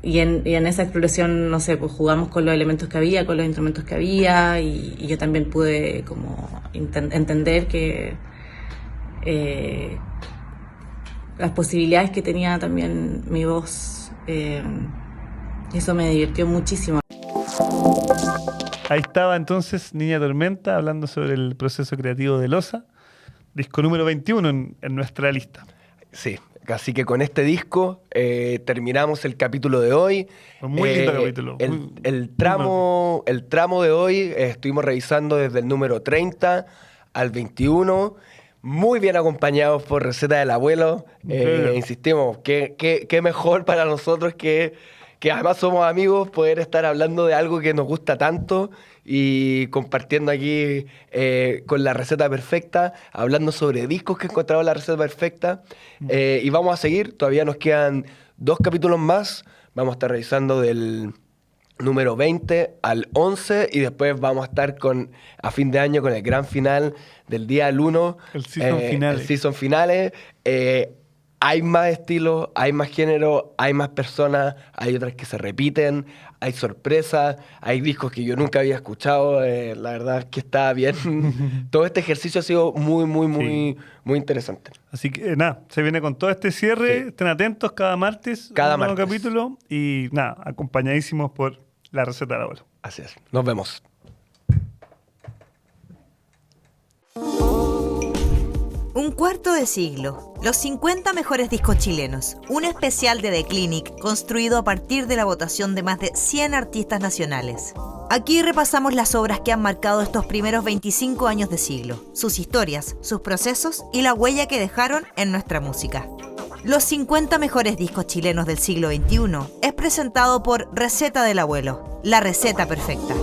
Y en esa exploración, no sé, pues jugamos con los elementos que había, con los instrumentos que había, y yo también pude como entender que las posibilidades que tenía también mi voz, eso me divirtió muchísimo. Ahí estaba entonces Niña Tormenta hablando sobre el proceso creativo de Losa, disco número 21 en nuestra lista. Sí, así que con este disco terminamos el capítulo de hoy. Muy lindo capítulo. El tramo de hoy estuvimos revisando desde el número 30 al 21. Muy bien acompañados por Receta del Abuelo. Insistimos, qué mejor para nosotros que además somos amigos, poder estar hablando de algo que nos gusta tanto y compartiendo aquí con La Receta Perfecta, hablando sobre discos que encontramos en La Receta Perfecta. Y vamos a seguir, todavía nos quedan 2 capítulos más. Vamos a estar revisando del número 20 al 11 y después vamos a estar a fin de año con el gran final del día al 1. El season finales. Hay más estilos, hay más género, hay más personas, hay otras que se repiten, hay sorpresas, hay discos que yo nunca había escuchado. La verdad es que está bien. Todo este ejercicio ha sido muy interesante. Así que nada, se viene con todo este cierre. Sí. Estén atentos cada martes, un nuevo capítulo. Y nada, acompañadísimos por La Receta del Abuelo. Así es. Nos vemos. Un cuarto de siglo. Los 50 mejores discos chilenos. Un especial de The Clinic construido a partir de la votación de más de 100 artistas nacionales. Aquí repasamos las obras que han marcado estos primeros 25 años de siglo, sus historias, sus procesos y la huella que dejaron en nuestra música. Los 50 mejores discos chilenos del siglo XXI es presentado por Receta del Abuelo, La Receta Perfecta.